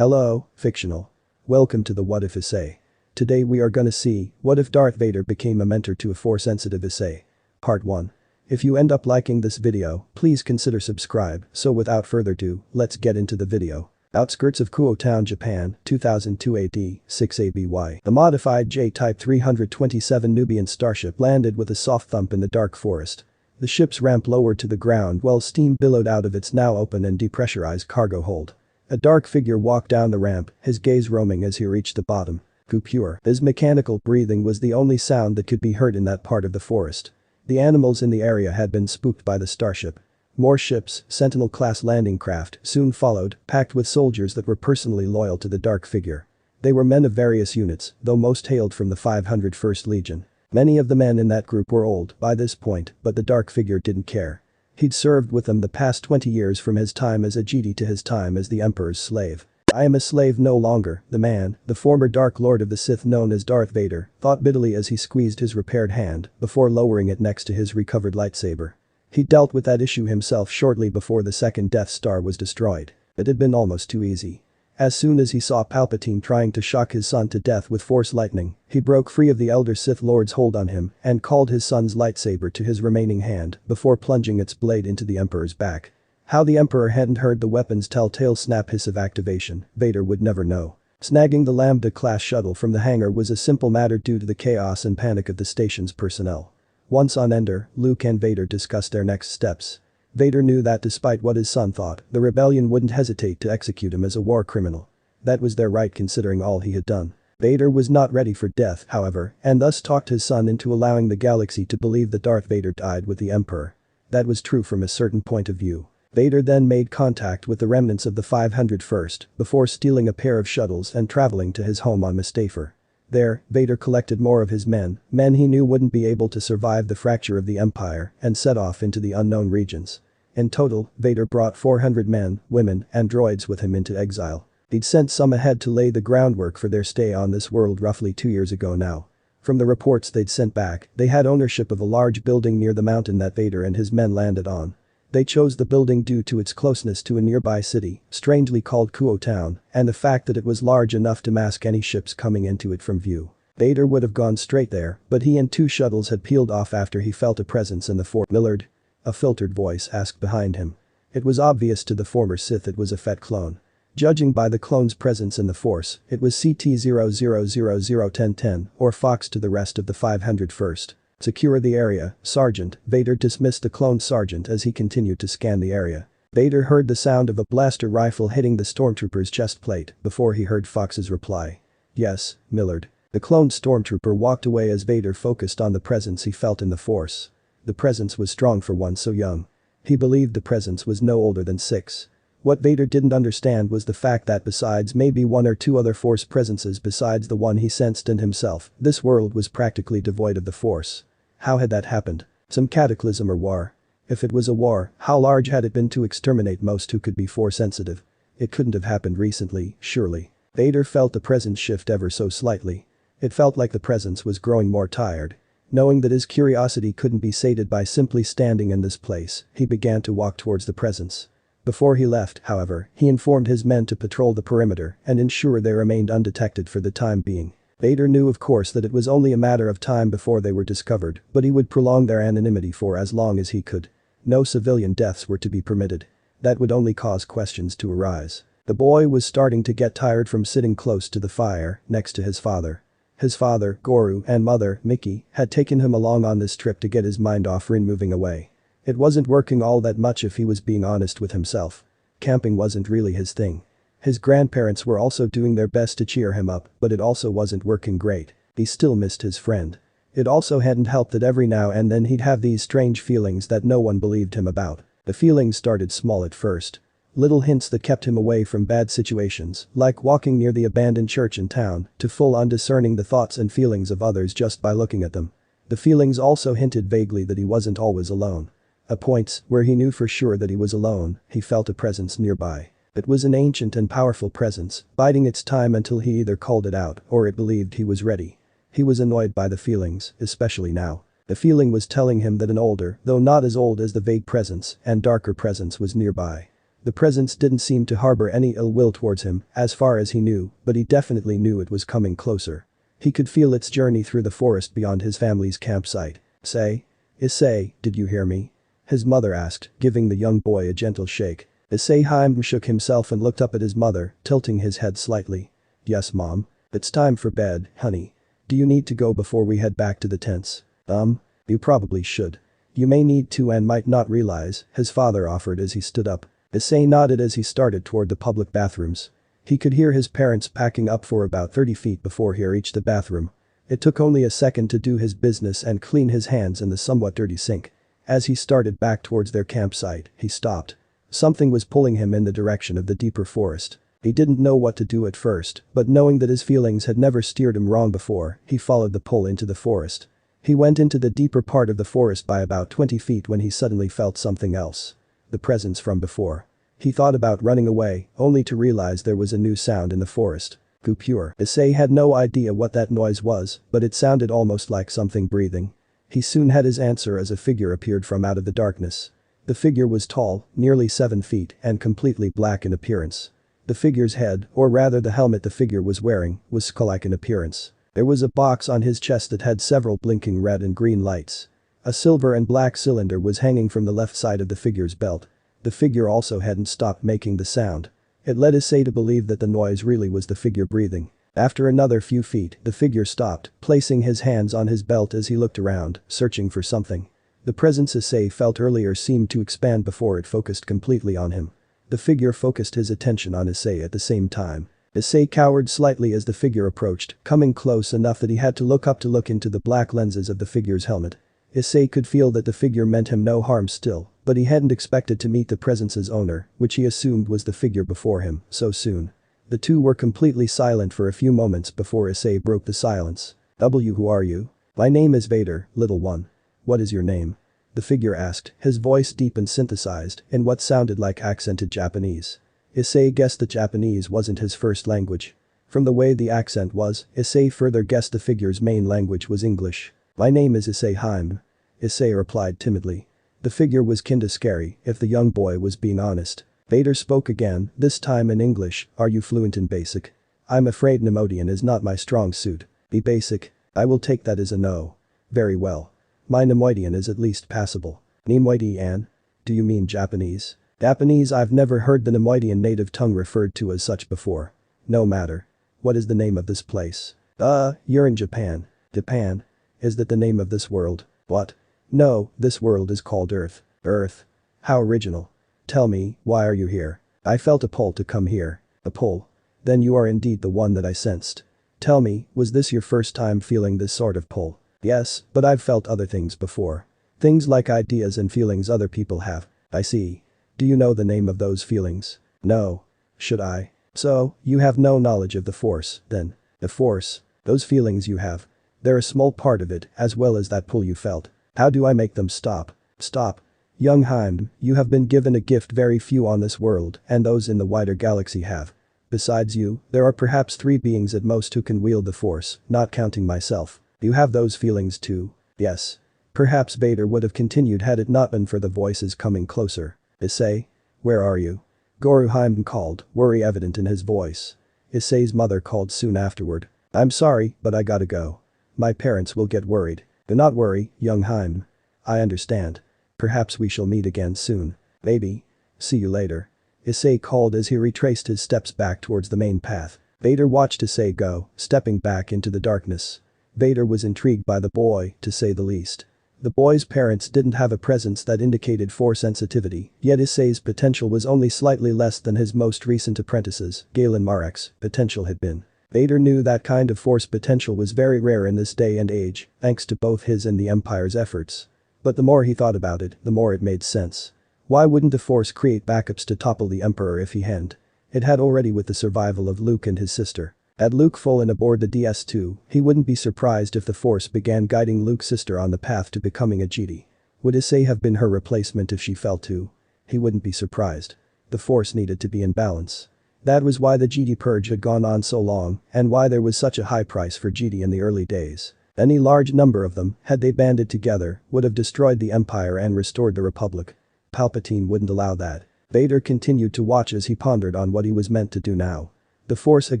Hello, fictional. Welcome to the What If Issei. Today we are gonna see, what if Darth Vader became a mentor to a Force-sensitive Issei? Part 1. If you end up liking this video, please consider subscribe, so without further ado, let's get into the video. Outskirts of Kuo Town, Japan, 2002 AD, 6 ABY. The modified J-Type 327 Nubian starship landed with a soft thump in the dark forest. The ship's ramp lowered to the ground while steam billowed out of its now open and depressurized cargo hold. A dark figure walked down the ramp, his gaze roaming as he reached the bottom. Pure. His mechanical breathing was the only sound that could be heard in that part of the forest. The animals in the area had been spooked by the starship. More ships, Sentinel-class landing craft, soon followed, packed with soldiers that were personally loyal to the dark figure. They were men of various units, though most hailed from the 501st Legion. Many of the men in that group were old by this point, but the dark figure didn't care. He'd served with them the past 20 years, from his time as a GD to his time as the Emperor's slave. "I am a slave no longer," the man, the former Dark Lord of the Sith known as Darth Vader, thought bitterly as he squeezed his repaired hand before lowering it next to his recovered lightsaber. He dealt with that issue himself shortly before the second Death Star was destroyed. It had been almost too easy. As soon as he saw Palpatine trying to shock his son to death with Force lightning, he broke free of the elder Sith Lord's hold on him and called his son's lightsaber to his remaining hand before plunging its blade into the Emperor's back. How the Emperor hadn't heard the weapon's telltale snap hiss of activation, Vader would never know. Snagging the Lambda-class shuttle from the hangar was a simple matter due to the chaos and panic of the station's personnel. Once on Endor, Luke and Vader discussed their next steps. Vader knew that despite what his son thought, the rebellion wouldn't hesitate to execute him as a war criminal. That was their right considering all he had done. Vader was not ready for death, however, and thus talked his son into allowing the galaxy to believe that Darth Vader died with the Emperor. That was true from a certain point of view. Vader then made contact with the remnants of the 501st before stealing a pair of shuttles and traveling to his home on Mustafar. There, Vader collected more of his men he knew wouldn't be able to survive the fracture of the Empire, and set off into the unknown regions. In total, Vader brought 400 men, women, and droids with him into exile. He'd sent some ahead to lay the groundwork for their stay on this world roughly 2 years ago now. From the reports they'd sent back, they had ownership of a large building near the mountain that Vader and his men landed on. They chose the building due to its closeness to a nearby city, strangely called Kuo Town, and the fact that it was large enough to mask any ships coming into it from view. Vader would have gone straight there, but he and 2 shuttles had peeled off after he felt a presence in the fort. "Millard?" a filtered voice asked behind him. It was obvious to the former Sith it was a Fett clone. Judging by the clone's presence in the Force, it was CT-00001010, or Fox to the rest of the 501st. "Secure the area, Sergeant," Vader dismissed the clone sergeant as he continued to scan the area. Vader heard the sound of a blaster rifle hitting the stormtrooper's chest plate before he heard Fox's reply. "Yes, Millard." The clone stormtrooper walked away as Vader focused on the presence he felt in the Force. The presence was strong for one so young. He believed the presence was no older than 6. What Vader didn't understand was the fact that besides maybe 1 or 2 other Force presences besides the one he sensed in himself, this world was practically devoid of the Force. How had that happened? Some cataclysm or war? If it was a war, how large had it been to exterminate most who could be Force-sensitive? It couldn't have happened recently, surely. Vader felt the presence shift ever so slightly. It felt like the presence was growing more tired. Knowing that his curiosity couldn't be sated by simply standing in this place, he began to walk towards the presence. Before he left, however, he informed his men to patrol the perimeter and ensure they remained undetected for the time being. Vader knew of course that it was only a matter of time before they were discovered, but he would prolong their anonymity for as long as he could. No civilian deaths were to be permitted. That would only cause questions to arise. The boy was starting to get tired from sitting close to the fire, next to his father. His father, Guru, and mother, Mickey, had taken him along on this trip to get his mind off moving away. It wasn't working all that much if he was being honest with himself. Camping wasn't really his thing. His grandparents were also doing their best to cheer him up, but it also wasn't working great. He still missed his friend. It also hadn't helped that every now and then he'd have these strange feelings that no one believed him about. The feelings started small at first. Little hints that kept him away from bad situations, like walking near the abandoned church in town, to full-on discerning the thoughts and feelings of others just by looking at them. The feelings also hinted vaguely that he wasn't always alone. At points where he knew for sure that he was alone, he felt a presence nearby. It was an ancient and powerful presence, biding its time until he either called it out or it believed he was ready. He was annoyed by the feelings, especially now. The feeling was telling him that an older, though not as old as the vague presence, and darker presence was nearby. The presence didn't seem to harbor any ill will towards him, as far as he knew, but he definitely knew it was coming closer. He could feel its journey through the forest beyond his family's campsite. Issei, did you hear me? His mother asked, giving the young boy a gentle shake. Issei Hyōdō shook himself and looked up at his mother, tilting his head slightly. Yes, Mom. It's time for bed, honey. Do you need to go before we head back to the tents? You probably should. You may need to and might not realize, his father offered as he stood up. Issei nodded as he started toward the public bathrooms. He could hear his parents packing up for about 30 feet before he reached the bathroom. It took only a second to do his business and clean his hands in the somewhat dirty sink. As he started back towards their campsite, he stopped. Something was pulling him in the direction of the deeper forest. He didn't know what to do at first, but knowing that his feelings had never steered him wrong before, he followed the pull into the forest. He went into the deeper part of the forest by about 20 feet when he suddenly felt something else. The presence from before. He thought about running away, only to realize there was a new sound in the forest. Pure. Issei had no idea what that noise was, but it sounded almost like something breathing. He soon had his answer as a figure appeared from out of the darkness. The figure was tall, nearly 7 feet, and completely black in appearance. The figure's head, or rather the helmet the figure was wearing, was skull-like in appearance. There was a box on his chest that had several blinking red and green lights. A silver and black cylinder was hanging from the left side of the figure's belt. The figure also hadn't stopped making the sound. It led Issei to believe that the noise really was the figure breathing. After another few feet, the figure stopped, placing his hands on his belt as he looked around, searching for something. The presence Issei felt earlier seemed to expand before it focused completely on him. The figure focused his attention on Issei at the same time. Issei cowered slightly as the figure approached, coming close enough that he had to look up to look into the black lenses of the figure's helmet. Issei could feel that the figure meant him no harm still, but he hadn't expected to meet the presence's owner, which he assumed was the figure before him, so soon. The two were completely silent for a few moments before Issei broke the silence. Who are you? My name is Vader, little one. What is your name? The figure asked, his voice deep and synthesized in what sounded like accented Japanese. Issei guessed that Japanese wasn't his first language. From the way the accent was, Issei further guessed the figure's main language was English. My name is Issei Hyōdō. Issei replied timidly. The figure was kinda scary, if the young boy was being honest. Vader spoke again, this time in English. Are you fluent in basic? I'm afraid Nemodian is not my strong suit. Be basic? I will take that as a no. Very well. My Nemoidian is at least passable. Nemoidian? Do you mean Japanese? Japanese. I've never heard the Nemoidian native tongue referred to as such before. No matter. What is the name of this place? You're in Japan. Japan? Is that the name of this world? What? No, this world is called Earth. Earth? How original. Tell me, why are you here? I felt a pull to come here. A pull? Then you are indeed the one that I sensed. Tell me, was this your first time feeling this sort of pull? Yes, but I've felt other things before. Things like ideas and feelings other people have. I see. Do you know the name of those feelings? No. Should I? So, you have no knowledge of the Force, then. The Force? Those feelings you have. They're a small part of it, as well as that pull you felt. How do I make them stop? Stop. Young Hyōdō, you have been given a gift very few on this world, and those in the wider galaxy have. Besides you, there are perhaps 3 beings at most who can wield the Force, not counting myself. You have those feelings too? Yes. Perhaps Vader would have continued had it not been for the voices coming closer. Issei? Where are you? Guru Hyōdō called, worry evident in his voice. Issei's mother called soon afterward. I'm sorry, but I gotta go. My parents will get worried. Do not worry, young Hyōdō. I understand. Perhaps we shall meet again soon. Maybe. See you later. Issei called as he retraced his steps back towards the main path. Vader watched Issei go, stepping back into the darkness. Vader was intrigued by the boy, to say the least. The boy's parents didn't have a presence that indicated Force sensitivity, yet Issei's potential was only slightly less than his most recent apprentices, Galen Marek's, potential had been. Vader knew that kind of Force potential was very rare in this day and age, thanks to both his and the Empire's efforts. But the more he thought about it, the more it made sense. Why wouldn't the Force create backups to topple the Emperor if he hadn't? It had already with the survival of Luke and his sister. Had Luke fallen aboard the DS-2, he wouldn't be surprised if the Force began guiding Luke's sister on the path to becoming a Jedi. Would Issei have been her replacement if she fell too? He wouldn't be surprised. The Force needed to be in balance. That was why the Jedi purge had gone on so long, and why there was such a high price for Jedi in the early days. Any large number of them, had they banded together, would have destroyed the Empire and restored the Republic. Palpatine wouldn't allow that. Vader continued to watch as he pondered on what he was meant to do now. The Force had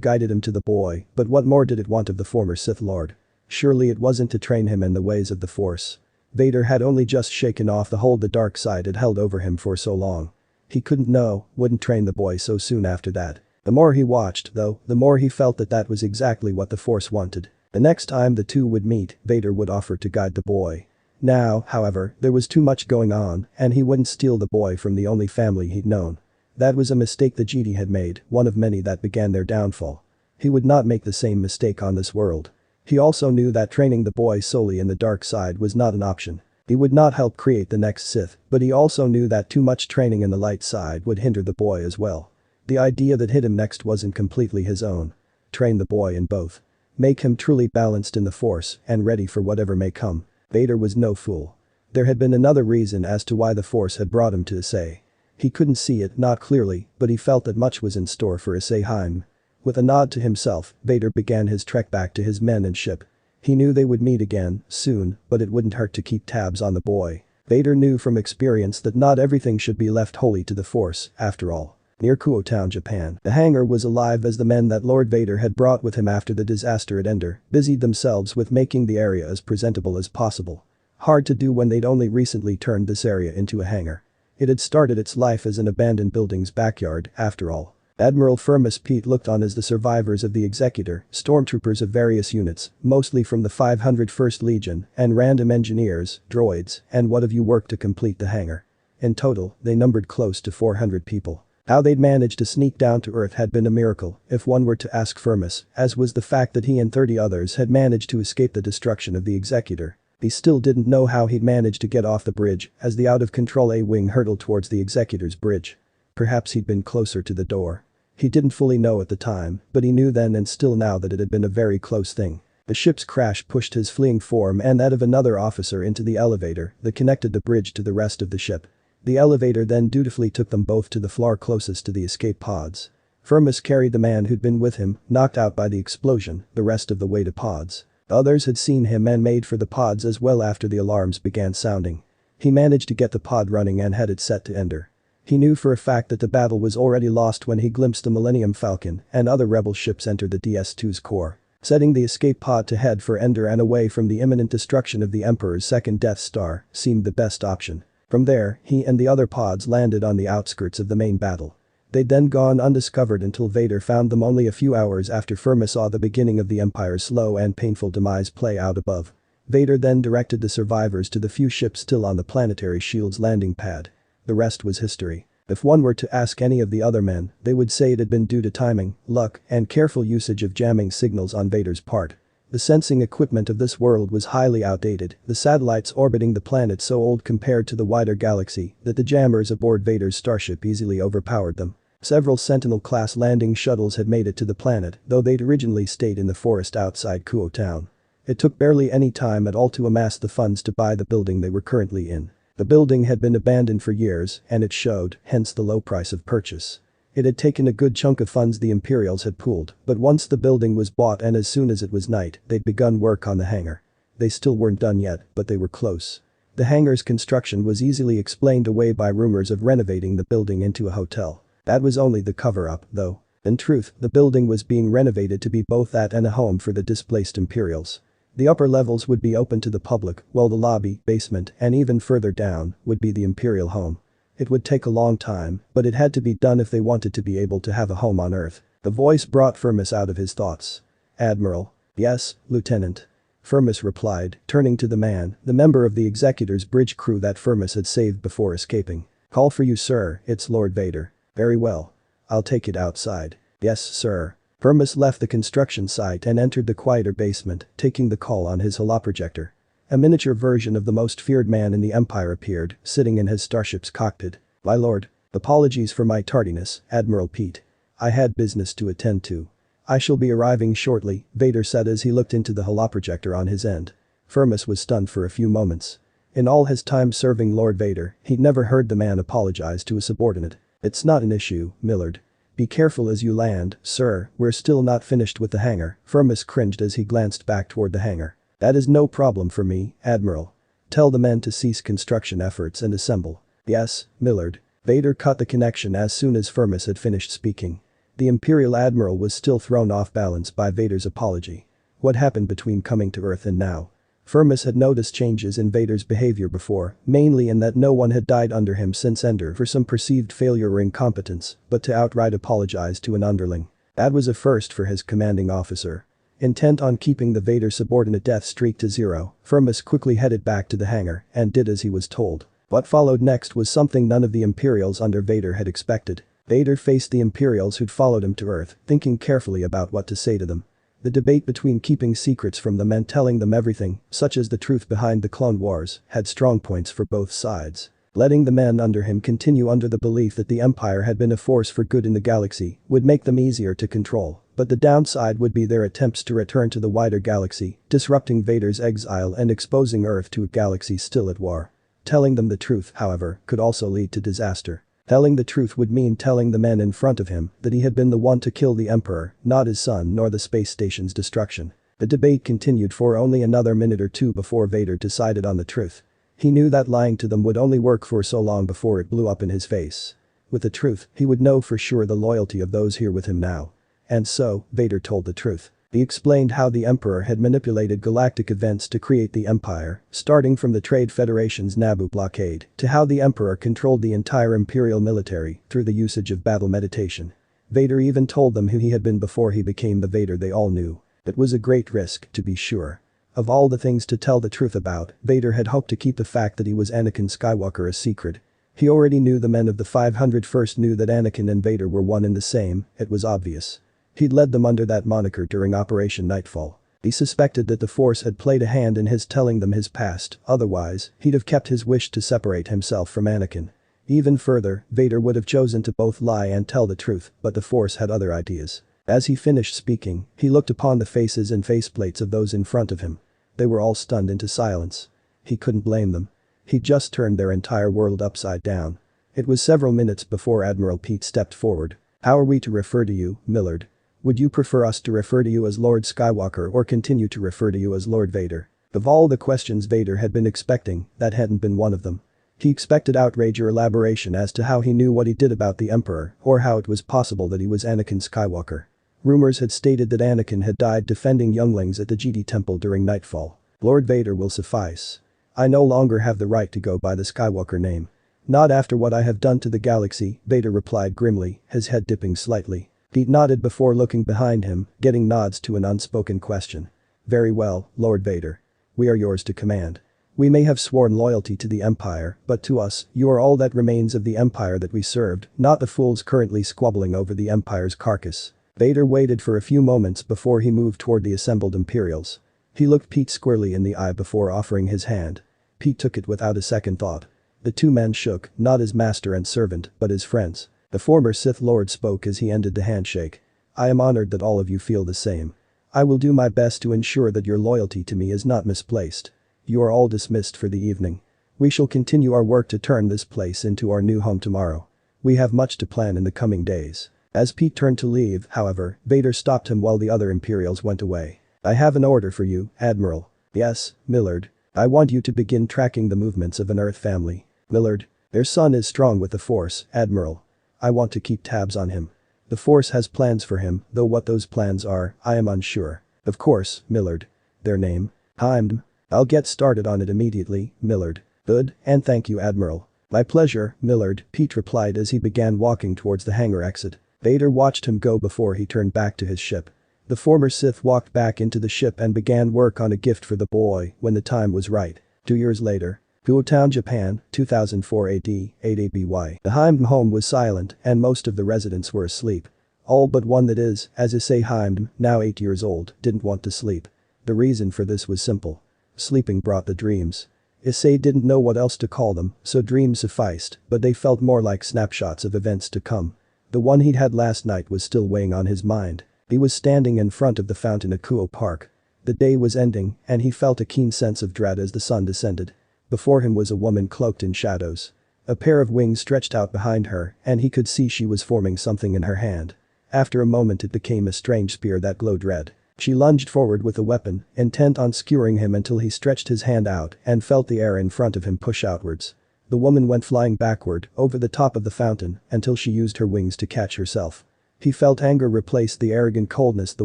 guided him to the boy, but what more did it want of the former Sith Lord? Surely it wasn't to train him in the ways of the Force. Vader had only just shaken off the hold the dark side had held over him for so long. He wouldn't train the boy so soon after that. The more he watched, though, the more he felt that that was exactly what the Force wanted. The next time the two would meet, Vader would offer to guide the boy. Now, however, there was too much going on, and he wouldn't steal the boy from the only family he'd known. That was a mistake the Jedi had made, one of many that began their downfall. He would not make the same mistake on this world. He also knew that training the boy solely in the dark side was not an option. He would not help create the next Sith, but he also knew that too much training in the light side would hinder the boy as well. The idea that hit him next wasn't completely his own. Train the boy in both. Make him truly balanced in the Force and ready for whatever may come. Vader was no fool. There had been another reason as to why the Force had brought him to Issei. He couldn't see it, not clearly, but he felt that much was in store for Issei Hyōdō. With a nod to himself, Vader began his trek back to his men and ship. He knew they would meet again, soon, but it wouldn't hurt to keep tabs on the boy. Vader knew from experience that not everything should be left wholly to the Force, after all. Near Kuo Town, Japan, the hangar was alive as the men that Lord Vader had brought with him after the disaster at Endor busied themselves with making the area as presentable as possible. Hard to do when they'd only recently turned this area into a hangar. It had started its life as an abandoned building's backyard, after all. Admiral Firmus Pete looked on as the survivors of the Executor, stormtroopers of various units, mostly from the 501st Legion, and random engineers, droids, and what have you worked to complete the hangar. In total, they numbered close to 400 people. How they'd managed to sneak down to Earth had been a miracle, if one were to ask Firmus, as was the fact that he and 30 others had managed to escape the destruction of the Executor. He still didn't know how he'd managed to get off the bridge as the out-of-control A-wing hurtled towards the Executor's bridge. Perhaps he'd been closer to the door. He didn't fully know at the time, but he knew then and still now that it had been a very close thing. The ship's crash pushed his fleeing form and that of another officer into the elevator that connected the bridge to the rest of the ship. The elevator then dutifully took them both to the floor closest to the escape pods. Firmus carried the man who'd been with him, knocked out by the explosion, the rest of the way to pods. Others had seen him and made for the pods as well after the alarms began sounding. He managed to get the pod running and had it set to Endor. He knew for a fact that the battle was already lost when he glimpsed the Millennium Falcon and other rebel ships enter the DS-2's core. Setting the escape pod to head for Endor and away from the imminent destruction of the Emperor's second Death Star seemed the best option. From there, he and the other pods landed on the outskirts of the main battle. They'd then gone undiscovered until Vader found them only a few hours after Firmus saw the beginning of the Empire's slow and painful demise play out above. Vader then directed the survivors to the few ships still on the planetary shield's landing pad. The rest was history. If one were to ask any of the other men, they would say it had been due to timing, luck, and careful usage of jamming signals on Vader's part. The sensing equipment of this world was highly outdated, the satellites orbiting the planet so old compared to the wider galaxy that the jammers aboard Vader's starship easily overpowered them. Several Sentinel-class landing shuttles had made it to the planet, though they'd originally stayed in the forest outside Kuo Town. It took barely any time at all to amass the funds to buy the building they were currently in. The building had been abandoned for years, and it showed, hence the low price of purchase. It had taken a good chunk of funds the Imperials had pooled, but once the building was bought and as soon as it was night, they'd begun work on the hangar. They still weren't done yet, but they were close. The hangar's construction was easily explained away by rumors of renovating the building into a hotel. That was only the cover-up, though. In truth, the building was being renovated to be both that and a home for the displaced Imperials. The upper levels would be open to the public, while the lobby, basement, and even further down would be the Imperial home. It would take a long time, but it had to be done if they wanted to be able to have a home on Earth. The voice brought Firmus out of his thoughts. "Admiral." "Yes, Lieutenant." Firmus replied, turning to the man, the member of the Executor's bridge crew that Firmus had saved before escaping. "Call for you, sir, it's Lord Vader." "Very well. I'll take it outside." "Yes, sir." Firmus left the construction site and entered the quieter basement, taking the call on his holoprojector. A miniature version of the most feared man in the Empire appeared, sitting in his starship's cockpit. "My lord. Apologies for my tardiness, Admiral Pete. I had business to attend to." "I shall be arriving shortly," Vader said as he looked into the holoprojector on his end. Firmus was stunned for a few moments. In all his time serving Lord Vader, he'd never heard the man apologize to a subordinate. "It's not an issue, Millard. Be careful as you land, sir, we're still not finished with the hangar." Firmus cringed as he glanced back toward the hangar. "That is no problem for me, Admiral. Tell the men to cease construction efforts and assemble." "Yes, Millard." Vader cut the connection as soon as Firmus had finished speaking. The Imperial Admiral was still thrown off balance by Vader's apology. What happened between coming to Earth and now? Firmus had noticed changes in Vader's behavior before, mainly in that no one had died under him since Ender for some perceived failure or incompetence, but to outright apologize to an underling. That was a first for his commanding officer. Intent on keeping the Vader subordinate death streak to zero, Firmus quickly headed back to the hangar and did as he was told. What followed next was something none of the Imperials under Vader had expected. Vader faced the Imperials who'd followed him to Earth, thinking carefully about what to say to them. The debate between keeping secrets from them and telling them everything, such as the truth behind the Clone Wars, had strong points for both sides. Letting the men under him continue under the belief that the Empire had been a force for good in the galaxy would make them easier to control, but the downside would be their attempts to return to the wider galaxy, disrupting Vader's exile and exposing Earth to a galaxy still at war. Telling them the truth, however, could also lead to disaster. Telling the truth would mean telling the men in front of him that he had been the one to kill the Emperor, not his son nor the space station's destruction. The debate continued for only another minute or two before Vader decided on the truth. He knew that lying to them would only work for so long before it blew up in his face. With the truth, he would know for sure the loyalty of those here with him now. And so, Vader told the truth. He explained how the Emperor had manipulated galactic events to create the Empire, starting from the Trade Federation's Naboo blockade to how the Emperor controlled the entire Imperial military through the usage of battle meditation. Vader even told them who he had been before he became the Vader they all knew. It was a great risk, to be sure. Of all the things to tell the truth about, Vader had hoped to keep the fact that he was Anakin Skywalker a secret. He already knew the men of the 501st knew that Anakin and Vader were one and the same, it was obvious. He'd led them under that moniker during Operation Nightfall. He suspected that the Force had played a hand in his telling them his past, otherwise, he'd have kept his wish to separate himself from Anakin. Even further, Vader would have chosen to both lie and tell the truth, but the Force had other ideas. As he finished speaking, he looked upon the faces and faceplates of those in front of him. They were all stunned into silence. He couldn't blame them. He'd just turned their entire world upside down. It was several minutes before Admiral Pete stepped forward. "How are we to refer to you, Millard? Would you prefer us to refer to you as Lord Skywalker or continue to refer to you as Lord Vader?" Of all the questions Vader had been expecting, that hadn't been one of them. He expected outrage or elaboration as to how he knew what he did about the Emperor or how it was possible that he was Anakin Skywalker. Rumors had stated that Anakin had died defending younglings at the Jedi Temple during Nightfall. Lord Vader will suffice. I no longer have the right to go by the Skywalker name. Not after what I have done to the galaxy, Vader replied grimly, his head dipping slightly. Pete nodded before looking behind him, getting nods to an unspoken question. "Very well, Lord Vader. We are yours to command. We may have sworn loyalty to the Empire, but to us, you are all that remains of the Empire that we served, not the fools currently squabbling over the Empire's carcass." Vader waited for a few moments before he moved toward the assembled Imperials. He looked Pete squarely in the eye before offering his hand. Pete took it without a second thought. The two men shook, not as master and servant, but as friends. The former Sith Lord spoke as he ended the handshake. "I am honored that all of you feel the same. I will do my best to ensure that your loyalty to me is not misplaced. You are all dismissed for the evening. We shall continue our work to turn this place into our new home tomorrow. We have much to plan in the coming days." As Pete turned to leave, however, Vader stopped him while the other Imperials went away. "I have an order for you, Admiral." "Yes, Millard. I want you to begin tracking the movements of an Earth family." "Millard. Their son is strong with the Force, Admiral. I want to keep tabs on him. The Force has plans for him, though what those plans are, I am unsure." "Of course, Millard. Their name?" "Hyoudou. I'll get started on it immediately, Millard." "Good, and thank you, Admiral." "My pleasure, Millard," Pete replied as he began walking towards the hangar exit. Vader watched him go before he turned back to his ship. The former Sith walked back into the ship and began work on a gift for the boy when the time was right. 2 years later. Kuo Town, Japan, 2004 AD, 8 ABY. The Hyoudou home was silent and most of the residents were asleep. All but one, that is, as Issei Hyōdō, now 8 years old, didn't want to sleep. The reason for this was simple. Sleeping brought the dreams. Issei didn't know what else to call them, so dreams sufficed, but they felt more like snapshots of events to come. The one he'd had last night was still weighing on his mind. He was standing in front of the fountain at Kuo Park. The day was ending and he felt a keen sense of dread as the sun descended. Before him was a woman cloaked in shadows. A pair of wings stretched out behind her and he could see she was forming something in her hand. After a moment it became a strange spear that glowed red. She lunged forward with a weapon, intent on skewering him until he stretched his hand out and felt the air in front of him push outwards. The woman went flying backward, over the top of the fountain, until she used her wings to catch herself. He felt anger replace the arrogant coldness the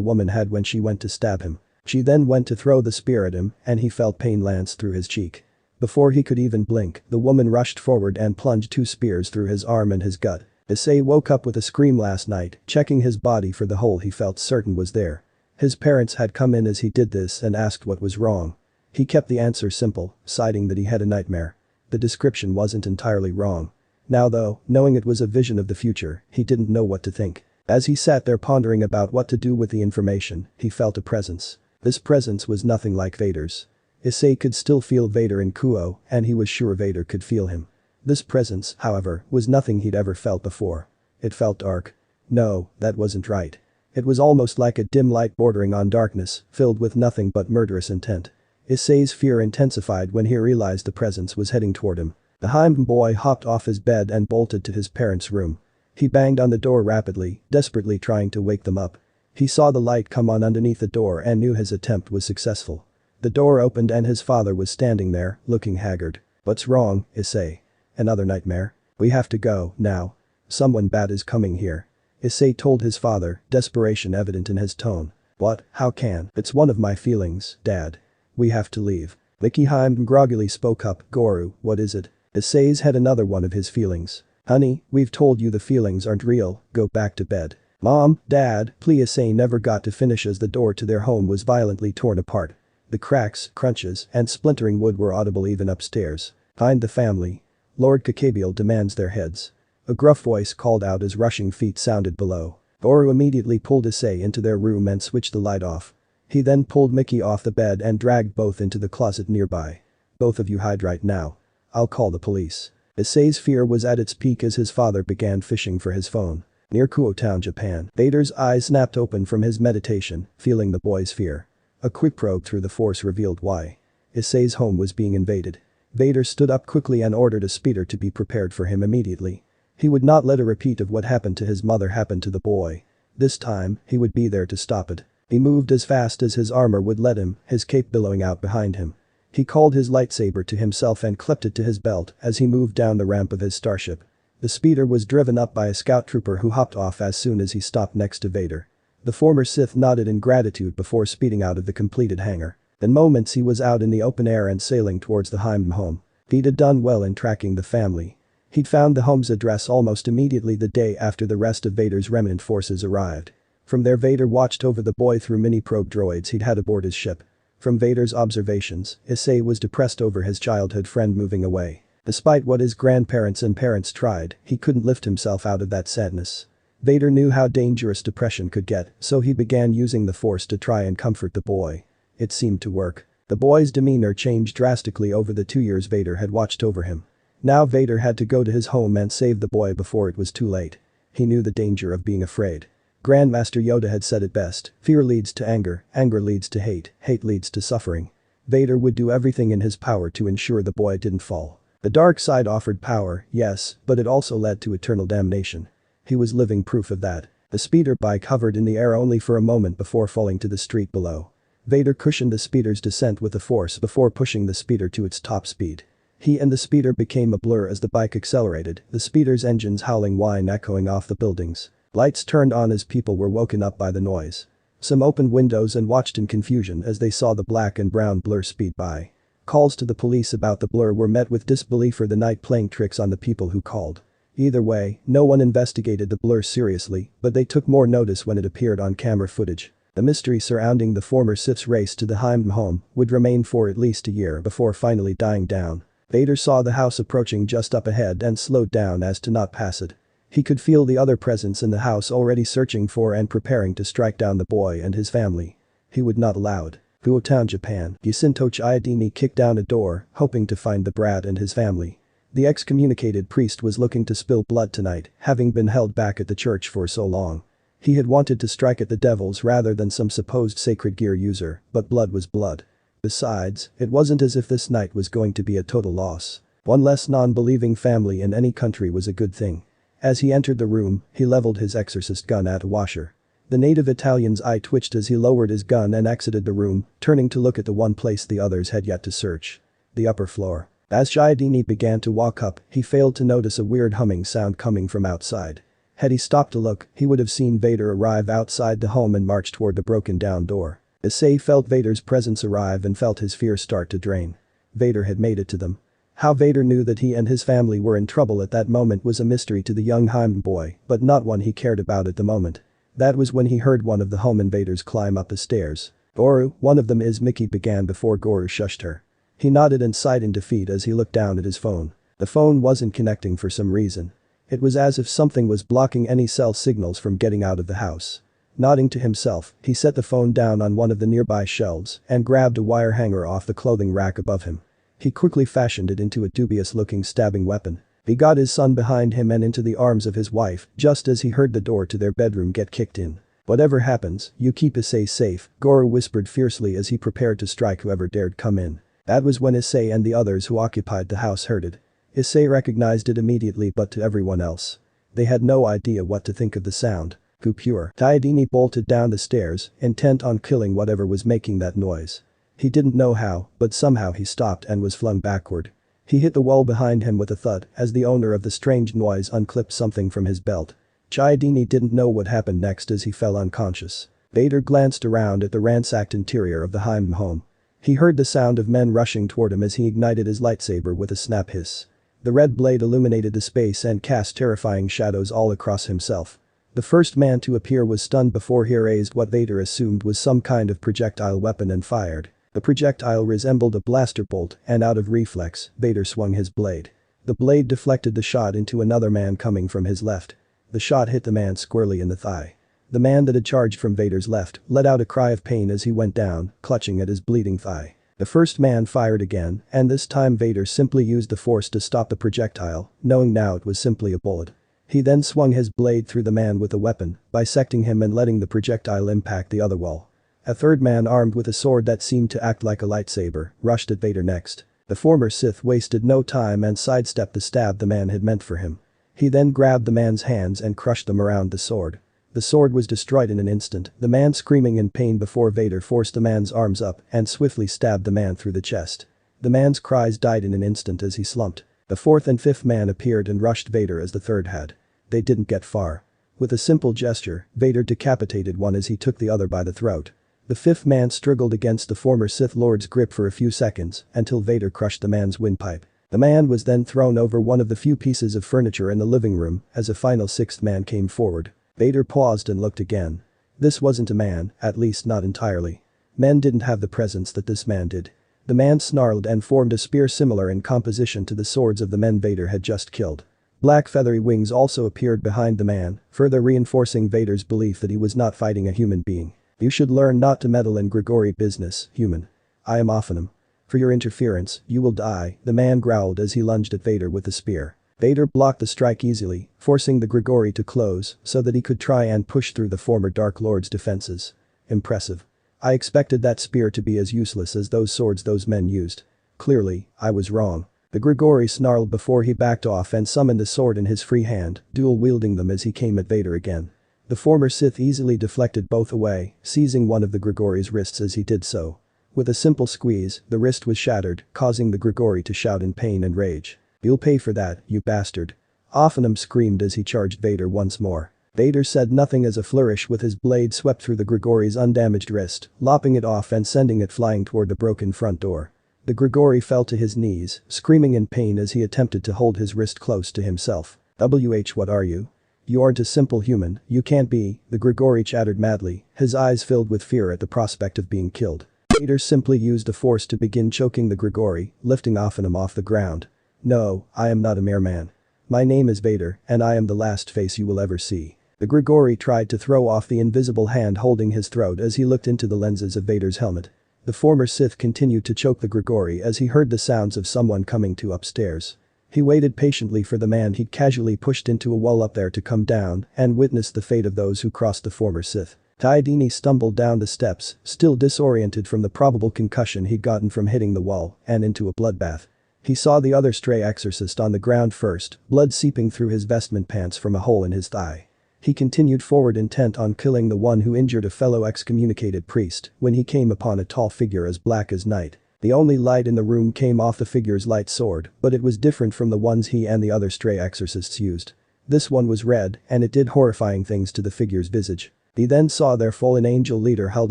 woman had when she went to stab him. She then went to throw the spear at him, and he felt pain lance through his cheek. Before he could even blink, the woman rushed forward and plunged 2 spears through his arm and his gut. Issei woke up with a scream last night, checking his body for the hole he felt certain was there. His parents had come in as he did this and asked what was wrong. He kept the answer simple, citing that he had a nightmare. The description wasn't entirely wrong. Now though, knowing it was a vision of the future, he didn't know what to think. As he sat there pondering about what to do with the information, he felt a presence. This presence was nothing like Vader's. Issei could still feel Vader in Kuo, and he was sure Vader could feel him. This presence, however, was nothing he'd ever felt before. It felt dark. No, that wasn't right. It was almost like a dim light bordering on darkness, filled with nothing but murderous intent. Issei's fear intensified when he realized the presence was heading toward him. The Hyoudou boy hopped off his bed and bolted to his parents' room. He banged on the door rapidly, desperately trying to wake them up. He saw the light come on underneath the door and knew his attempt was successful. The door opened and his father was standing there, looking haggard. "What's wrong, Issei? Another nightmare? We have to go, now. Someone bad is coming here." Issei told his father, desperation evident in his tone. "What? How can? It's one of my feelings, Dad. We have to leave." Mickey Hyoudou groggily spoke up. "Goru, what is it?" Issei's had another one of his feelings. "Honey, we've told you the feelings aren't real, go back to bed." "Mom, Dad, please." Issei never got to finish as the door to their home was violently torn apart. The cracks, crunches, and splintering wood were audible even upstairs. "Find the family. Lord Kakabiel demands their heads." A gruff voice called out as rushing feet sounded below. Goru immediately pulled Issei into their room and switched the light off. He then pulled Mickey off the bed and dragged both into the closet nearby. "Both of you hide right now. I'll call the police." Issei's fear was at its peak as his father began fishing for his phone. Near Kuo Town, Japan, Vader's eyes snapped open from his meditation, feeling the boy's fear. A quick probe through the force revealed why. Issei's home was being invaded. Vader stood up quickly and ordered a speeder to be prepared for him immediately. He would not let a repeat of what happened to his mother happen to the boy. This time, he would be there to stop it. He moved as fast as his armor would let him, his cape billowing out behind him. He called his lightsaber to himself and clipped it to his belt as he moved down the ramp of his starship. The speeder was driven up by a scout trooper who hopped off as soon as he stopped next to Vader. The former Sith nodded in gratitude before speeding out of the completed hangar. In moments he was out in the open air and sailing towards the Hyoudou home. He'd had done well in tracking the family. He'd found the home's address almost immediately the day after the rest of Vader's remnant forces arrived. From there Vader watched over the boy through mini-probe droids he'd had aboard his ship. From Vader's observations, Issei was depressed over his childhood friend moving away. Despite what his grandparents and parents tried, he couldn't lift himself out of that sadness. Vader knew how dangerous depression could get, so he began using the Force to try and comfort the boy. It seemed to work. The boy's demeanor changed drastically over the 2 years Vader had watched over him. Now Vader had to go to his home and save the boy before it was too late. He knew the danger of being afraid. Grandmaster Yoda had said it best, fear leads to anger, anger leads to hate, hate leads to suffering. Vader would do everything in his power to ensure the boy didn't fall. The dark side offered power, yes, but it also led to eternal damnation. He was living proof of that. The speeder bike hovered in the air only for a moment before falling to the street below. Vader cushioned the speeder's descent with the Force before pushing the speeder to its top speed. He and the speeder became a blur as the bike accelerated, the speeder's engine's howling whine echoing off the buildings. Lights turned on as people were woken up by the noise. Some opened windows and watched in confusion as they saw the black and brown blur speed by. Calls to the police about the blur were met with disbelief or the night playing tricks on the people who called. Either way, no one investigated the blur seriously, but they took more notice when it appeared on camera footage. The mystery surrounding the former Sith's race to the Hyoudou home would remain for at least a year before finally dying down. Vader saw the house approaching just up ahead and slowed down as to not pass it. He could feel the other presence in the house already searching for and preparing to strike down the boy and his family. He would not allow it. Kuo Town, Japan, Yusintochi Ayadini kicked down a door, hoping to find the brat and his family. The excommunicated priest was looking to spill blood tonight, having been held back at the church for so long. He had wanted to strike at the devils rather than some supposed sacred gear user, but blood was blood. Besides, it wasn't as if this night was going to be a total loss. One less non-believing family in any country was a good thing. As he entered the room, he leveled his exorcist gun at a washer. The native Italian's eye twitched as he lowered his gun and exited the room, turning to look at the one place the others had yet to search. The upper floor. As Hyoudou began to walk up, he failed to notice a weird humming sound coming from outside. Had he stopped to look, he would have seen Vader arrive outside the home and march toward the broken down door. Issei felt Vader's presence arrive and felt his fear start to drain. Vader had made it to them. How Vader knew that he and his family were in trouble at that moment was a mystery to the young Hyoudou boy, but not one he cared about at the moment. That was when he heard one of the home invaders climb up the stairs. "Goro, one of them is," Mickey began before Goro shushed her. He nodded and sighed in defeat as he looked down at his phone. The phone wasn't connecting for some reason. It was as if something was blocking any cell signals from getting out of the house. Nodding to himself, he set the phone down on one of the nearby shelves and grabbed a wire hanger off the clothing rack above him. He quickly fashioned it into a dubious-looking stabbing weapon. He got his son behind him and into the arms of his wife just as he heard the door to their bedroom get kicked in. "Whatever happens, you keep Issei safe," Goro whispered fiercely as he prepared to strike whoever dared come in. That was when Issei and the others who occupied the house heard it. Issei recognized it immediately, but to everyone else, they had no idea what to think of the sound. Pure. Hyoudou bolted down the stairs, intent on killing whatever was making that noise. He didn't know how, but somehow he stopped and was flung backward. He hit the wall behind him with a thud as the owner of the strange noise unclipped something from his belt. Hyoudou didn't know what happened next as he fell unconscious. Vader glanced around at the ransacked interior of the Hyoudou home. He heard the sound of men rushing toward him as he ignited his lightsaber with a snap hiss. The red blade illuminated the space and cast terrifying shadows all across himself. The first man to appear was stunned before he raised what Vader assumed was some kind of projectile weapon and fired. The projectile resembled a blaster bolt and out of reflex, Vader swung his blade. The blade deflected the shot into another man coming from his left. The shot hit the man squarely in the thigh. The man that had charged from Vader's left let out a cry of pain as he went down, clutching at his bleeding thigh. The first man fired again, and this time Vader simply used the force to stop the projectile, knowing now it was simply a bullet. He then swung his blade through the man with the weapon, bisecting him and letting the projectile impact the other wall. A third man armed with a sword that seemed to act like a lightsaber rushed at Vader next. The former Sith wasted no time and sidestepped the stab the man had meant for him. He then grabbed the man's hands and crushed them around the sword. The sword was destroyed in an instant, the man screaming in pain before Vader forced the man's arms up and swiftly stabbed the man through the chest. The man's cries died in an instant as he slumped. The fourth and fifth man appeared and rushed Vader as the third had. They didn't get far. With a simple gesture, Vader decapitated one as he took the other by the throat. The fifth man struggled against the former Sith Lord's grip for a few seconds until Vader crushed the man's windpipe. The man was then thrown over one of the few pieces of furniture in the living room as a final sixth man came forward. Vader paused and looked again. This wasn't a man, at least not entirely. Men didn't have the presence that this man did. The man snarled and formed a spear similar in composition to the swords of the men Vader had just killed. Black feathery wings also appeared behind the man, further reinforcing Vader's belief that he was not fighting a human being. "You should learn not to meddle in Grigori business, human. I am offing him. For your interference, you will die," the man growled as he lunged at Vader with the spear. Vader blocked the strike easily, forcing the Grigori to close so that he could try and push through the former Dark Lord's defenses. Impressive. I expected that spear to be as useless as those swords those men used. Clearly, I was wrong. The Grigori snarled before he backed off and summoned the sword in his free hand, dual-wielding them as he came at Vader again. The former Sith easily deflected both away, seizing one of the Grigori's wrists as he did so. With a simple squeeze, the wrist was shattered, causing the Grigori to shout in pain and rage. "You'll pay for that, you bastard." Ophanum screamed as he charged Vader once more. Vader said nothing as a flourish with his blade swept through the Grigori's undamaged wrist, lopping it off and sending it flying toward the broken front door. The Grigori fell to his knees, screaming in pain as he attempted to hold his wrist close to himself. What are you? You aren't a simple human, you can't be," the Grigori chattered madly, his eyes filled with fear at the prospect of being killed. Vader simply used the force to begin choking the Grigori, lifting Ophanum off the ground. "No, I am not a mere man. My name is Vader, and I am the last face you will ever see." The Grigori tried to throw off the invisible hand holding his throat as he looked into the lenses of Vader's helmet. The former Sith continued to choke the Grigori as he heard the sounds of someone coming to upstairs. He waited patiently for the man he'd casually pushed into a wall up there to come down and witnessed the fate of those who crossed the former Sith. Hyoudou stumbled down the steps, still disoriented from the probable concussion he'd gotten from hitting the wall, and into a bloodbath. He saw the other stray exorcist on the ground first, blood seeping through his vestment pants from a hole in his thigh. He continued forward intent on killing the one who injured a fellow excommunicated priest when he came upon a tall figure as black as night. The only light in the room came off the figure's light sword, but it was different from the ones he and the other stray exorcists used. This one was red, and it did horrifying things to the figure's visage. He then saw their fallen angel leader held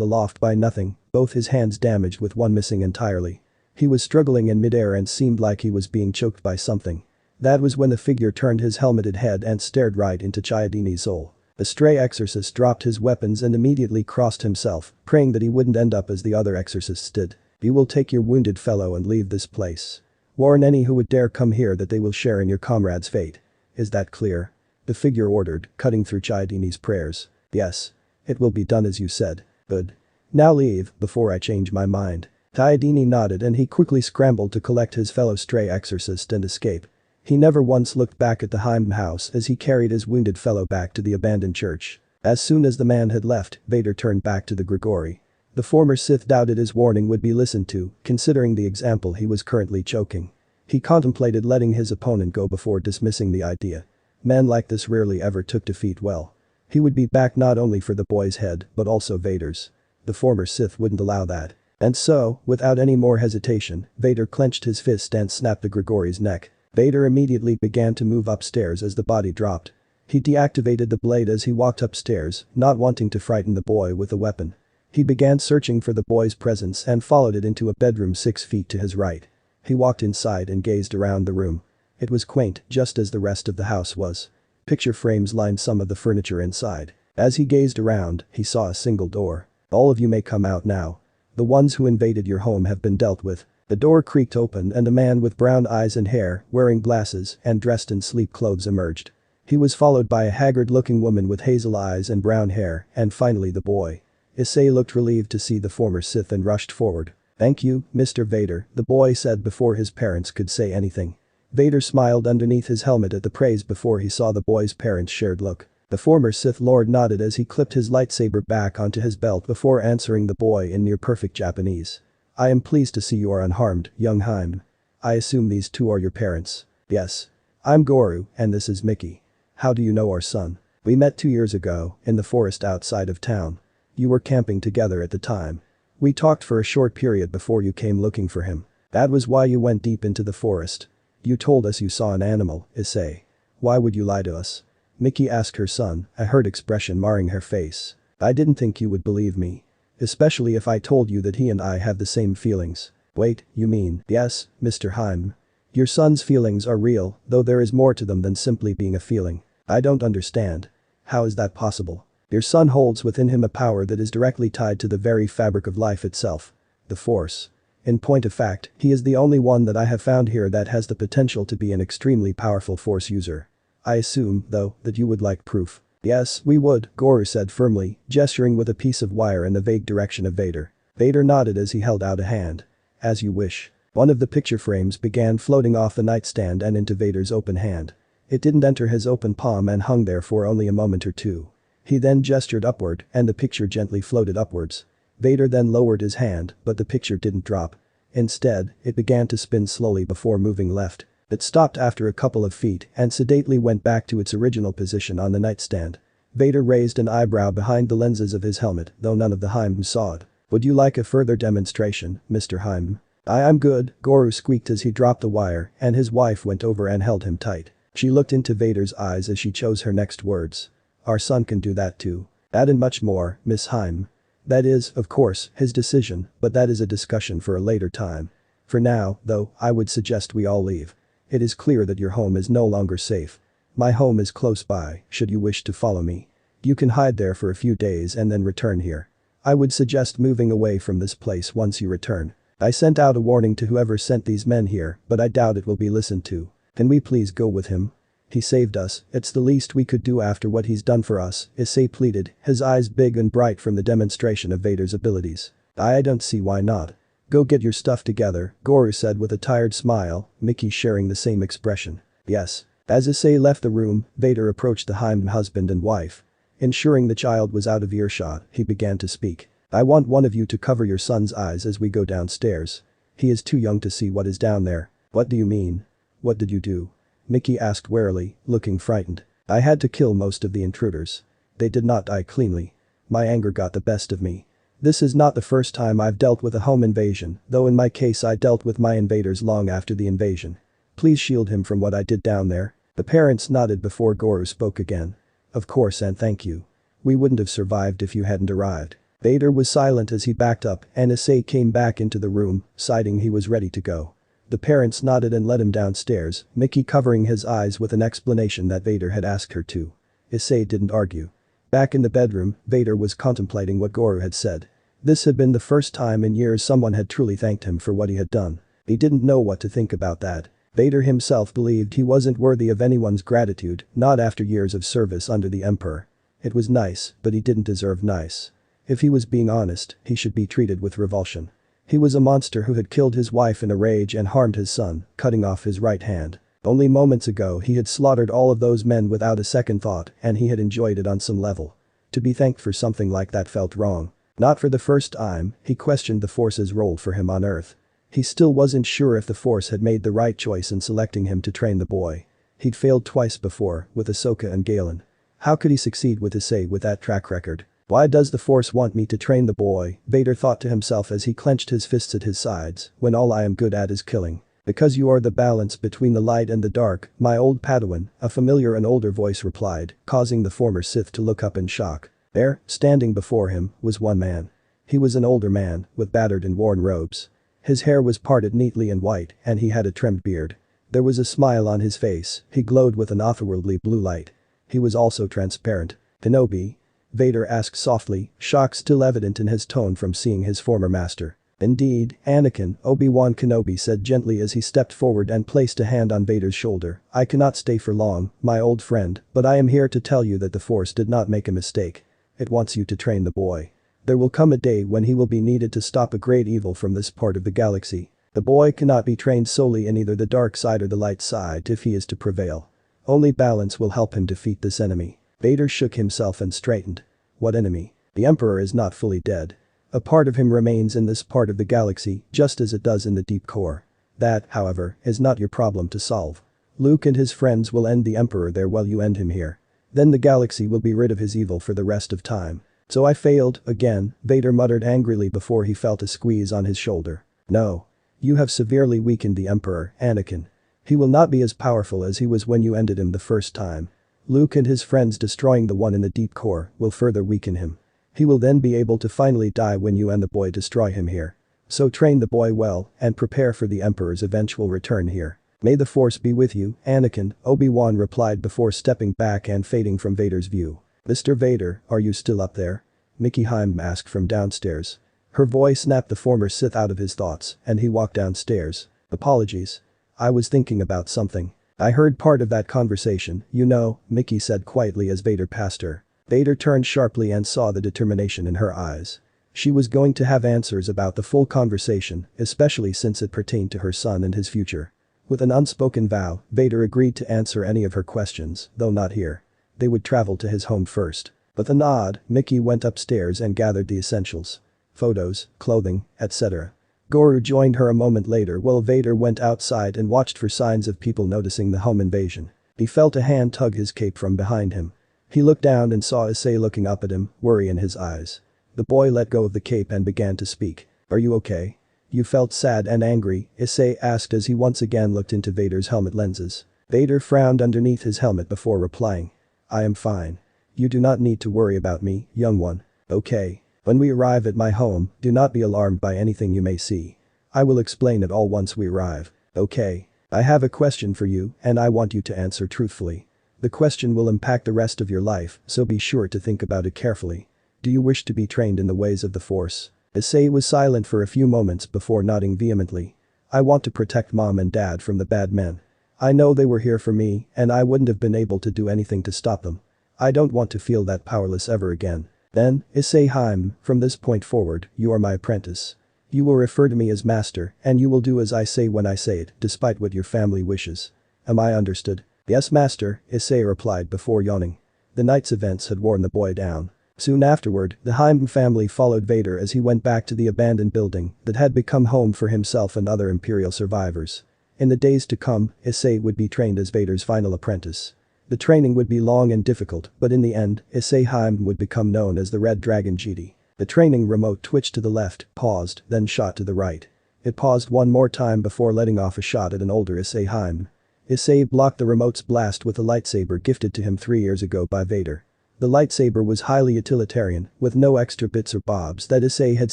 aloft by nothing, both his hands damaged with one missing entirely. He was struggling in midair and seemed like he was being choked by something. That was when the figure turned his helmeted head and stared right into Chiodini's soul. The stray exorcist dropped his weapons and immediately crossed himself, praying that he wouldn't end up as the other exorcists did. You will take your wounded fellow and leave this place. Warn any who would dare come here that they will share in your comrade's fate. Is that clear? The figure ordered, cutting through Chiodini's prayers. Yes. It will be done as you said. Good. Now leave, before I change my mind. Chiodini nodded and he quickly scrambled to collect his fellow stray exorcist and escape. He never once looked back at the Heim house as he carried his wounded fellow back to the abandoned church. As soon as the man had left, Vader turned back to the Grigori. The former Sith doubted his warning would be listened to, considering the example he was currently choking. He contemplated letting his opponent go before dismissing the idea. Men like this rarely ever took defeat well. He would be back not only for the boy's head, but also Vader's. The former Sith wouldn't allow that. And so, without any more hesitation, Vader clenched his fist and snapped the Grigori's neck. Vader immediately began to move upstairs as the body dropped. He deactivated the blade as he walked upstairs, not wanting to frighten the boy with the weapon. He began searching for the boy's presence and followed it into a bedroom 6 feet to his right. He walked inside and gazed around the room. It was quaint, just as the rest of the house was. Picture frames lined some of the furniture inside. As he gazed around, he saw a single door. All of you may come out now. The ones who invaded your home have been dealt with. The door creaked open and a man with brown eyes and hair, wearing glasses and dressed in sleep clothes emerged. He was followed by a haggard-looking woman with hazel eyes and brown hair, and finally the boy. Issei looked relieved to see the former Sith and rushed forward. "Thank you, Mr. Vader," the boy said before his parents could say anything. Vader smiled underneath his helmet at the praise before he saw the boy's parents' shared look. The former Sith Lord nodded as he clipped his lightsaber back onto his belt before answering the boy in near-perfect Japanese. "I am pleased to see you are unharmed, young Heim. I assume these two are your parents." "Yes. I'm Goru, and this is Mickey. How do you know our son?" "We met 2 years ago, in the forest outside of town. You were camping together at the time. We talked for a short period before you came looking for him. That was why you went deep into the forest. You told us you saw an animal, Issei. Why would you lie to us?" Mickey asked her son, a hurt expression marring her face. "I didn't think you would believe me. Especially if I told you that he and I have the same feelings." "Wait, you mean?" "Yes, Mr. Heim. Your son's feelings are real, though there is more to them than simply being a feeling." "I don't understand. How is that possible?" "Your son holds within him a power that is directly tied to the very fabric of life itself. The Force. In point of fact, he is the only one that I have found here that has the potential to be an extremely powerful Force user. I assume, though, that you would like proof." "Yes, we would," Goru said firmly, gesturing with a piece of wire in the vague direction of Vader. Vader nodded as he held out a hand. "As you wish." One of the picture frames began floating off the nightstand and into Vader's open hand. It didn't enter his open palm and hung there for only a moment or two. He then gestured upward and the picture gently floated upwards. Vader then lowered his hand, but the picture didn't drop. Instead, it began to spin slowly before moving left. It stopped after a couple of feet and sedately went back to its original position on the nightstand. Vader raised an eyebrow behind the lenses of his helmet, though none of the Heim saw it. "Would you like a further demonstration, Mr. Heim?" I'm good," Goru squeaked as he dropped the wire, and his wife went over and held him tight. She looked into Vader's eyes as she chose her next words. "Our son can do that too. That and much more, Miss Heim. That is, of course, his decision, but that is a discussion for a later time. For now, though, I would suggest we all leave. It is clear that your home is no longer safe. My home is close by, should you wish to follow me. You can hide there for a few days and then return here. I would suggest moving away from this place once you return. I sent out a warning to whoever sent these men here, but I doubt it will be listened to. Can we please go with him? He saved us, it's the least we could do after what he's done for us," Issei pleaded, his eyes big and bright from the demonstration of Vader's abilities. "I don't see why not. Go get your stuff together," Goru said with a tired smile, Mickey sharing the same expression. "Yes." As Issei left the room, Vader approached the Heim husband and wife. Ensuring the child was out of earshot, he began to speak. "I want one of you to cover your son's eyes as we go downstairs. He is too young to see what is down there." "What do you mean? What did you do?" Mickey asked warily, looking frightened. "I had to kill most of the intruders. They did not die cleanly. My anger got the best of me. This is not the first time I've dealt with a home invasion, though in my case I dealt with my invaders long after the invasion. Please shield him from what I did down there." The parents nodded before Goro spoke again. "Of course and thank you. We wouldn't have survived if you hadn't arrived." Vader was silent as he backed up and Issei came back into the room, citing he was ready to go. The parents nodded and led him downstairs, Mickey covering his eyes with an explanation that Vader had asked her to. Issei didn't argue. Back in the bedroom, Vader was contemplating what Goro had said. This had been the first time in years someone had truly thanked him for what he had done. He didn't know what to think about that. Vader himself believed he wasn't worthy of anyone's gratitude, not after years of service under the Emperor. It was nice, but he didn't deserve nice. If he was being honest, he should be treated with revulsion. He was a monster who had killed his wife in a rage and harmed his son, cutting off his right hand. Only moments ago he had slaughtered all of those men without a second thought and he had enjoyed it on some level. To be thanked for something like that felt wrong. Not for the first time, he questioned the Force's role for him on Earth. He still wasn't sure if the Force had made the right choice in selecting him to train the boy. He'd failed twice before, with Ahsoka and Galen. How could he succeed with Issei with that track record? Why does the Force want me to train the boy? Vader thought to himself as he clenched his fists at his sides, when all I am good at is killing. Because you are the balance between the light and the dark, my old Padawan, a familiar and older voice replied, causing the former Sith to look up in shock. There, standing before him, was one man. He was an older man, with battered and worn robes. His hair was parted neatly and white, and he had a trimmed beard. There was a smile on his face, he glowed with an otherworldly blue light. He was also transparent. "Kenobi?" Vader asked softly, shock still evident in his tone from seeing his former master. "Indeed, Anakin," Obi-Wan Kenobi said gently as he stepped forward and placed a hand on Vader's shoulder. "I cannot stay for long, my old friend, but I am here to tell you that the Force did not make a mistake. It wants you to train the boy. There will come a day when he will be needed to stop a great evil from this part of the galaxy. The boy cannot be trained solely in either the dark side or the light side if he is to prevail. Only balance will help him defeat this enemy." Vader shook himself and straightened. "What enemy? The Emperor is not fully dead. A part of him remains in this part of the galaxy, just as it does in the deep core. That, however, is not your problem to solve. Luke and his friends will end the Emperor there while you end him here. Then the galaxy will be rid of his evil for the rest of time." "So I failed, again," Vader muttered angrily before he felt a squeeze on his shoulder. "No. You have severely weakened the Emperor, Anakin. He will not be as powerful as he was when you ended him the first time. Luke and his friends destroying the one in the deep core will further weaken him. He will then be able to finally die when you and the boy destroy him here. So train the boy well and prepare for the Emperor's eventual return here. May the Force be with you, Anakin," Obi-Wan replied before stepping back and fading from Vader's view. "Mr. Vader, are you still up there?" Mickey Hyam asked from downstairs. Her voice snapped the former Sith out of his thoughts and he walked downstairs. "Apologies. I was thinking about something. I heard part of that conversation, you know," Mickey said quietly as Vader passed her. Vader turned sharply and saw the determination in her eyes. She was going to have answers about the full conversation, especially since it pertained to her son and his future. With an unspoken vow, Vader agreed to answer any of her questions, though not here. They would travel to his home first. With a nod, Mickey went upstairs and gathered the essentials. Photos, clothing, etc. Goro joined her a moment later while Vader went outside and watched for signs of people noticing the home invasion. He felt a hand tug his cape from behind him. He looked down and saw Issei looking up at him, worry in his eyes. The boy let go of the cape and began to speak. "Are you okay? You felt sad and angry?" Issei asked as he once again looked into Vader's helmet lenses. Vader frowned underneath his helmet before replying. "I am fine. You do not need to worry about me, young one. Okay. When we arrive at my home, do not be alarmed by anything you may see. I will explain it all once we arrive. Okay? I have a question for you and I want you to answer truthfully. The question will impact the rest of your life, so be sure to think about it carefully. Do you wish to be trained in the ways of the Force?" Issei was silent for a few moments before nodding vehemently. "I want to protect Mom and Dad from the bad men. I know they were here for me and I wouldn't have been able to do anything to stop them. I don't want to feel that powerless ever again. Then, Issei Hyōdō, from this point forward, you are my apprentice. You will refer to me as master and you will do as I say when I say it, despite what your family wishes. Am I understood?" "Yes, master," Issei replied before yawning. The night's events had worn the boy down. Soon afterward, the Hyōdō family followed Vader as he went back to the abandoned building that had become home for himself and other Imperial survivors. In the days to come, Issei would be trained as Vader's final apprentice. The training would be long and difficult, but in the end, Issei Hyōdō would become known as the Red Dragon Jedi. The training remote twitched to the left, paused, then shot to the right. It paused one more time before letting off a shot at an older Issei Hyōdō. Issei blocked the remote's blast with a lightsaber gifted to him 3 years ago by Vader. The lightsaber was highly utilitarian, with no extra bits or bobs that Issei had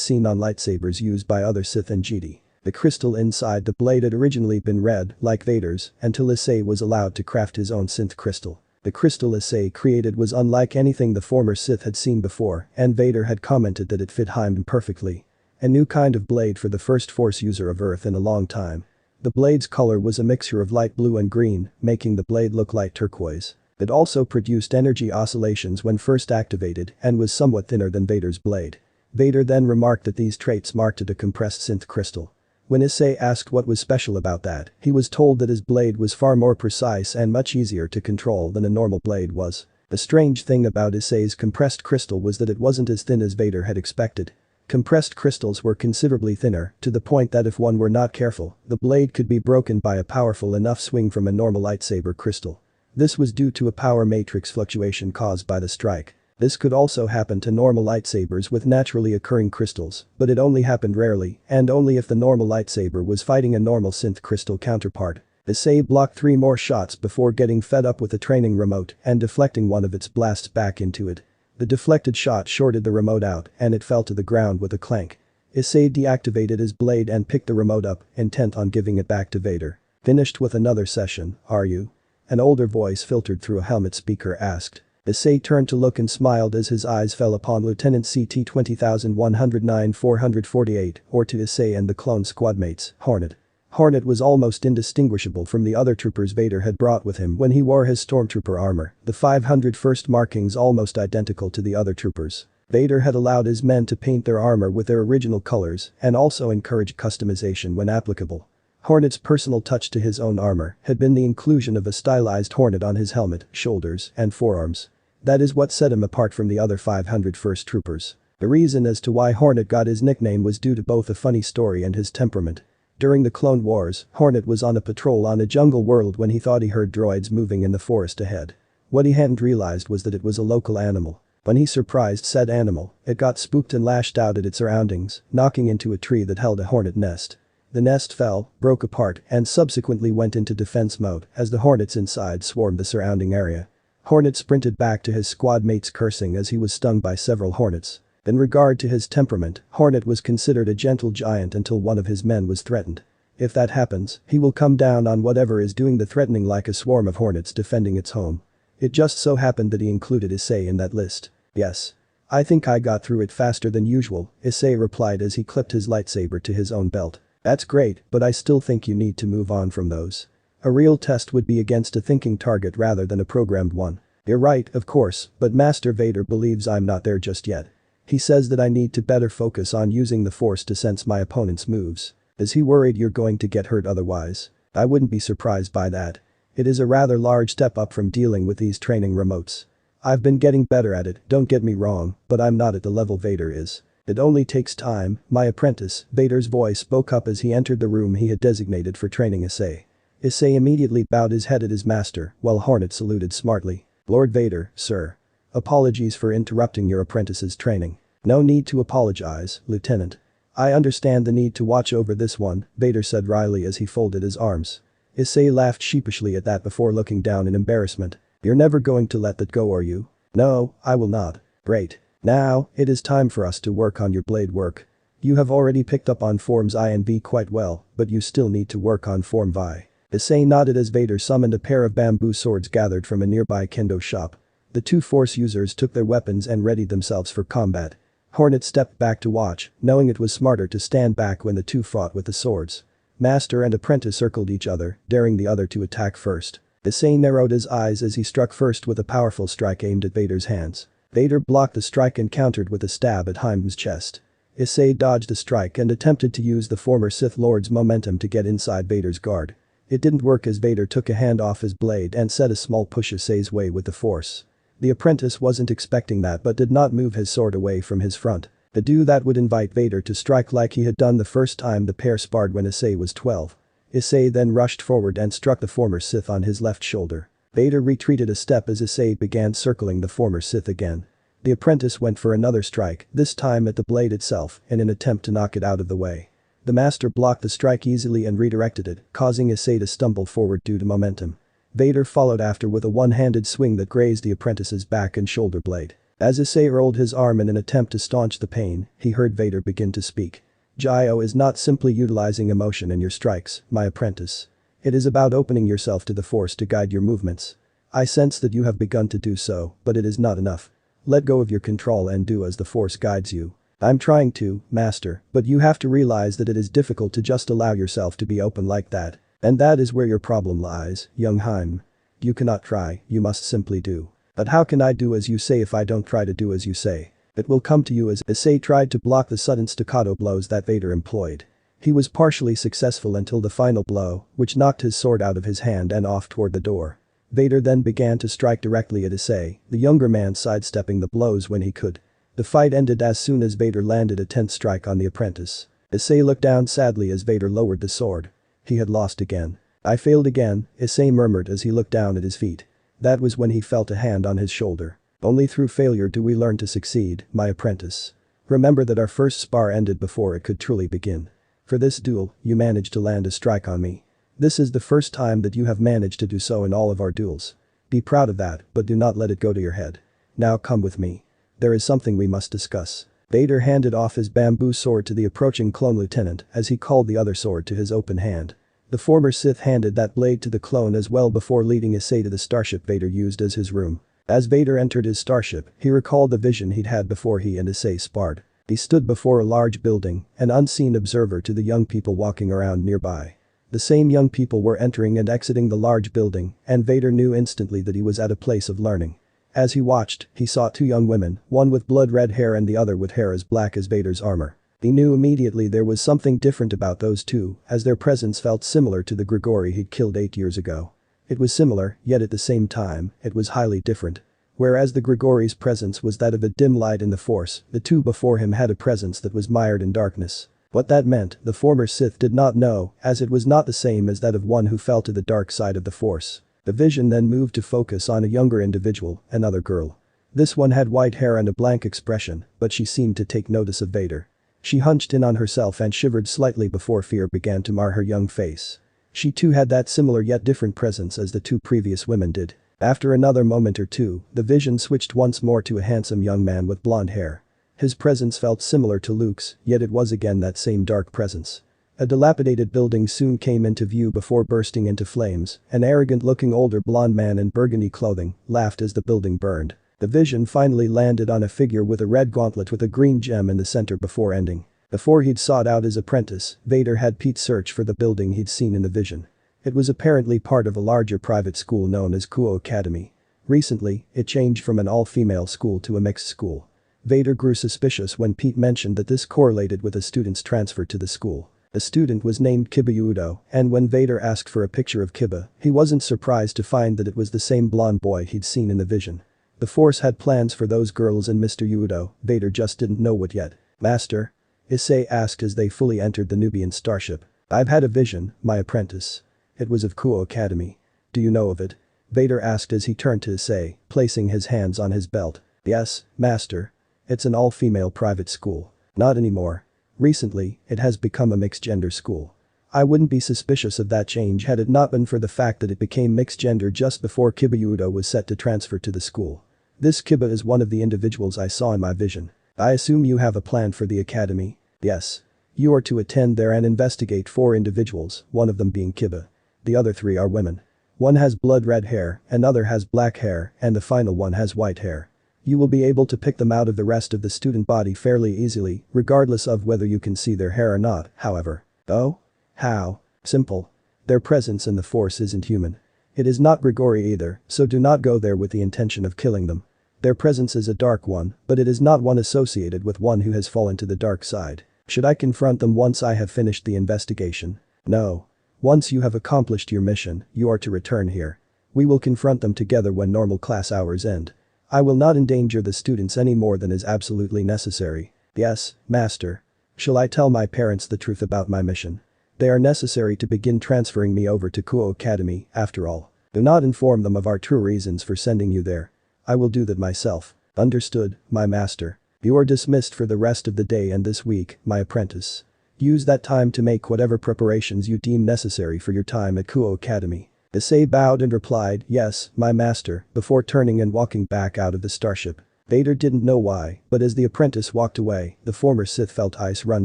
seen on lightsabers used by other Sith and Jedi. The crystal inside the blade had originally been red, like Vader's, until Issei was allowed to craft his own synth crystal. The crystal Issei created was unlike anything the former Sith had seen before, and Vader had commented that it fit Hyōdō perfectly. A new kind of blade for the first Force user of Earth in a long time. The blade's color was a mixture of light blue and green, making the blade look light turquoise. It also produced energy oscillations when first activated and was somewhat thinner than Vader's blade. Vader then remarked that these traits marked a compressed synth crystal. When Issei asked what was special about that, he was told that his blade was far more precise and much easier to control than a normal blade was. The strange thing about Issei's compressed crystal was that it wasn't as thin as Vader had expected. Compressed crystals were considerably thinner, to the point that if one were not careful, the blade could be broken by a powerful enough swing from a normal lightsaber crystal. This was due to a power matrix fluctuation caused by the strike. This could also happen to normal lightsabers with naturally occurring crystals, but it only happened rarely, and only if the normal lightsaber was fighting a normal synth crystal counterpart. Issei blocked 3 more shots before getting fed up with the training remote and deflecting one of its blasts back into it. The deflected shot shorted the remote out and it fell to the ground with a clank. Issei deactivated his blade and picked the remote up, intent on giving it back to Vader. "Finished with another session, are you?" An older voice filtered through a helmet speaker asked. Issei turned to look and smiled as his eyes fell upon Lieutenant CT 20109-448, or to Issei and the clone squadmates, Hornet. Hornet was almost indistinguishable from the other troopers Vader had brought with him when he wore his stormtrooper armor, the 501st markings almost identical to the other troopers. Vader had allowed his men to paint their armor with their original colors and also encouraged customization when applicable. Hornet's personal touch to his own armor had been the inclusion of a stylized hornet on his helmet, shoulders, and forearms. That is what set him apart from the other 501st troopers. The reason as to why Hornet got his nickname was due to both a funny story and his temperament. During the Clone Wars, Hornet was on a patrol on a jungle world when he thought he heard droids moving in the forest ahead. What he hadn't realized was that it was a local animal. When he surprised said animal, it got spooked and lashed out at its surroundings, knocking into a tree that held a hornet nest. The nest fell, broke apart, and subsequently went into defense mode as the hornets inside swarmed the surrounding area. Hornet sprinted back to his squad mates cursing as he was stung by several hornets. In regard to his temperament, Hornet was considered a gentle giant until one of his men was threatened. If that happens, he will come down on whatever is doing the threatening like a swarm of hornets defending its home. It just so happened that he included Issei in that list. "Yes. I think I got through it faster than usual," Issei replied as he clipped his lightsaber to his own belt. "That's great, but I still think you need to move on from those. A real test would be against a thinking target rather than a programmed one." "You're right, of course, but Master Vader believes I'm not there just yet. He says that I need to better focus on using the Force to sense my opponent's moves. Is he worried you're going to get hurt otherwise? I wouldn't be surprised by that. It is a rather large step up from dealing with these training remotes. I've been getting better at it, don't get me wrong, but I'm not at the level Vader is. It only takes time, my apprentice." Vader's voice spoke up as he entered the room he had designated for training Issei. Issei immediately bowed his head at his master, while Hornet saluted smartly. "Lord Vader, sir. Apologies for interrupting your apprentice's training." "No need to apologize, Lieutenant. I understand the need to watch over this one," Vader said wryly as he folded his arms. Issei laughed sheepishly at that before looking down in embarrassment. "You're never going to let that go, are you?" "No, I will not." "Great. Now, it is time for us to work on your blade work. You have already picked up on forms I and V quite well, but you still need to work on form Vi." Issei nodded as Vader summoned a pair of bamboo swords gathered from a nearby kendo shop. The 2 Force users took their weapons and readied themselves for combat. Hornet stepped back to watch, knowing it was smarter to stand back when the 2 fought with the swords. Master and apprentice circled each other, daring the other to attack first. Issei narrowed his eyes as he struck first with a powerful strike aimed at Vader's hands. Vader blocked the strike and countered with a stab at Hyōdō's chest. Issei dodged the strike and attempted to use the former Sith Lord's momentum to get inside Vader's guard. It didn't work as Vader took a hand off his blade and set a small push Issei's way with the Force. The apprentice wasn't expecting that but did not move his sword away from his front. To do that would invite Vader to strike like he had done the first time the pair sparred when Issei was 12. Issei then rushed forward and struck the former Sith on his left shoulder. Vader retreated a step as Issei began circling the former Sith again. The apprentice went for another strike, this time at the blade itself, in an attempt to knock it out of the way. The master blocked the strike easily and redirected it, causing Issei to stumble forward due to momentum. Vader followed after with a one-handed swing that grazed the apprentice's back and shoulder blade. As Issei rolled his arm in an attempt to staunch the pain, he heard Vader begin to speak. Gyō is not simply utilizing emotion in your strikes, my apprentice. It is about opening yourself to the Force to guide your movements. I sense that you have begun to do so, but it is not enough. Let go of your control and do as the Force guides you. I'm trying to, Master, but you have to realize that it is difficult to just allow yourself to be open like that. And that is where your problem lies, young Heim. You cannot try, you must simply do. But how can I do as you say if I don't try to do as you say? It will come to you as Issei tried to block the sudden staccato blows that Vader employed. He was partially successful until the final blow, which knocked his sword out of his hand and off toward the door. Vader then began to strike directly at Issei, the younger man sidestepping the blows when he could. The fight ended as soon as Vader landed a 10th strike on the apprentice. Issei looked down sadly as Vader lowered the sword. He had lost again. I failed again, Issei murmured as he looked down at his feet. That was when he felt a hand on his shoulder. Only through failure do we learn to succeed, my apprentice. Remember that our first spar ended before it could truly begin. For this duel, you managed to land a strike on me. This is the first time that you have managed to do so in all of our duels. Be proud of that, but do not let it go to your head. Now come with me. There is something we must discuss. Vader handed off his bamboo sword to the approaching clone lieutenant as he called the other sword to his open hand. The former Sith handed that blade to the clone as well before leading Issei to the starship Vader used as his room. As Vader entered his starship, he recalled the vision he'd had before he and Issei sparred. He stood before a large building, an unseen observer to the young people walking around nearby. The same young people were entering and exiting the large building, and Vader knew instantly that he was at a place of learning. As he watched, he saw two young women, one with blood-red hair and the other with hair as black as Vader's armor. He knew immediately there was something different about those two, as their presence felt similar to the Grigori he'd killed 8 years ago. It was similar, yet at the same time, it was highly different. Whereas the Grigori's presence was that of a dim light in the Force, the two before him had a presence that was mired in darkness. What that meant, the former Sith did not know, as it was not the same as that of one who fell to the dark side of the Force. The vision then moved to focus on a younger individual, another girl. This one had white hair and a blank expression, but she seemed to take notice of Vader. She hunched in on herself and shivered slightly before fear began to mar her young face. She too had that similar yet different presence as the two previous women did. After another moment or two, the vision switched once more to a handsome young man with blonde hair. His presence felt similar to Luke's, yet it was again that same dark presence. A dilapidated building soon came into view before bursting into flames. An arrogant-looking older blonde man in burgundy clothing laughed as the building burned. The vision finally landed on a figure with a red gauntlet with a green gem in the center before ending. Before he'd sought out his apprentice, Vader had Pete search for the building he'd seen in the vision. It was apparently part of a larger private school known as Kuo Academy. Recently, it changed from an all-female school to a mixed school. Vader grew suspicious when Pete mentioned that this correlated with a student's transfer to the school. A student was named Hyoudō, and when Vader asked for a picture of Kiba, he wasn't surprised to find that it was the same blonde boy he'd seen in the vision. The Force had plans for those girls and Mr. Hyoudō, Vader just didn't know what yet. Master? Issei asked as they fully entered the Nubian starship. I've had a vision, my apprentice. It was of Kuo Academy. Do you know of it? Vader asked as he turned to Issei, placing his hands on his belt. Yes, Master. It's an all-female private school. Not anymore. Recently, it has become a mixed-gender school. I wouldn't be suspicious of that change had it not been for the fact that it became mixed-gender just before Hyoudō was set to transfer to the school. This Kiba is one of the individuals I saw in my vision. I assume you have a plan for the academy? Yes. You are to attend there and investigate 4 individuals, one of them being Kiba. The other 3 are women. One has blood-red hair, another has black hair, and the final one has white hair. You will be able to pick them out of the rest of the student body fairly easily, regardless of whether you can see their hair or not, however. Oh? How? Simple. Their presence in the Force isn't human. It is not Grigori either, so do not go there with the intention of killing them. Their presence is a dark one, but it is not one associated with one who has fallen to the dark side. Should I confront them once I have finished the investigation? No. Once you have accomplished your mission, you are to return here. We will confront them together when normal class hours end. I will not endanger the students any more than is absolutely necessary. Yes, Master. Shall I tell my parents the truth about my mission? They are necessary to begin transferring me over to Kuo Academy, after all. Do not inform them of our true reasons for sending you there. I will do that myself. Understood, my master. You are dismissed for the rest of the day and this week, my apprentice. Use that time to make whatever preparations you deem necessary for your time at Kuo Academy. Issei bowed and replied, yes, my master, before turning and walking back out of the starship. Vader didn't know why, but as the apprentice walked away, the former Sith felt ice run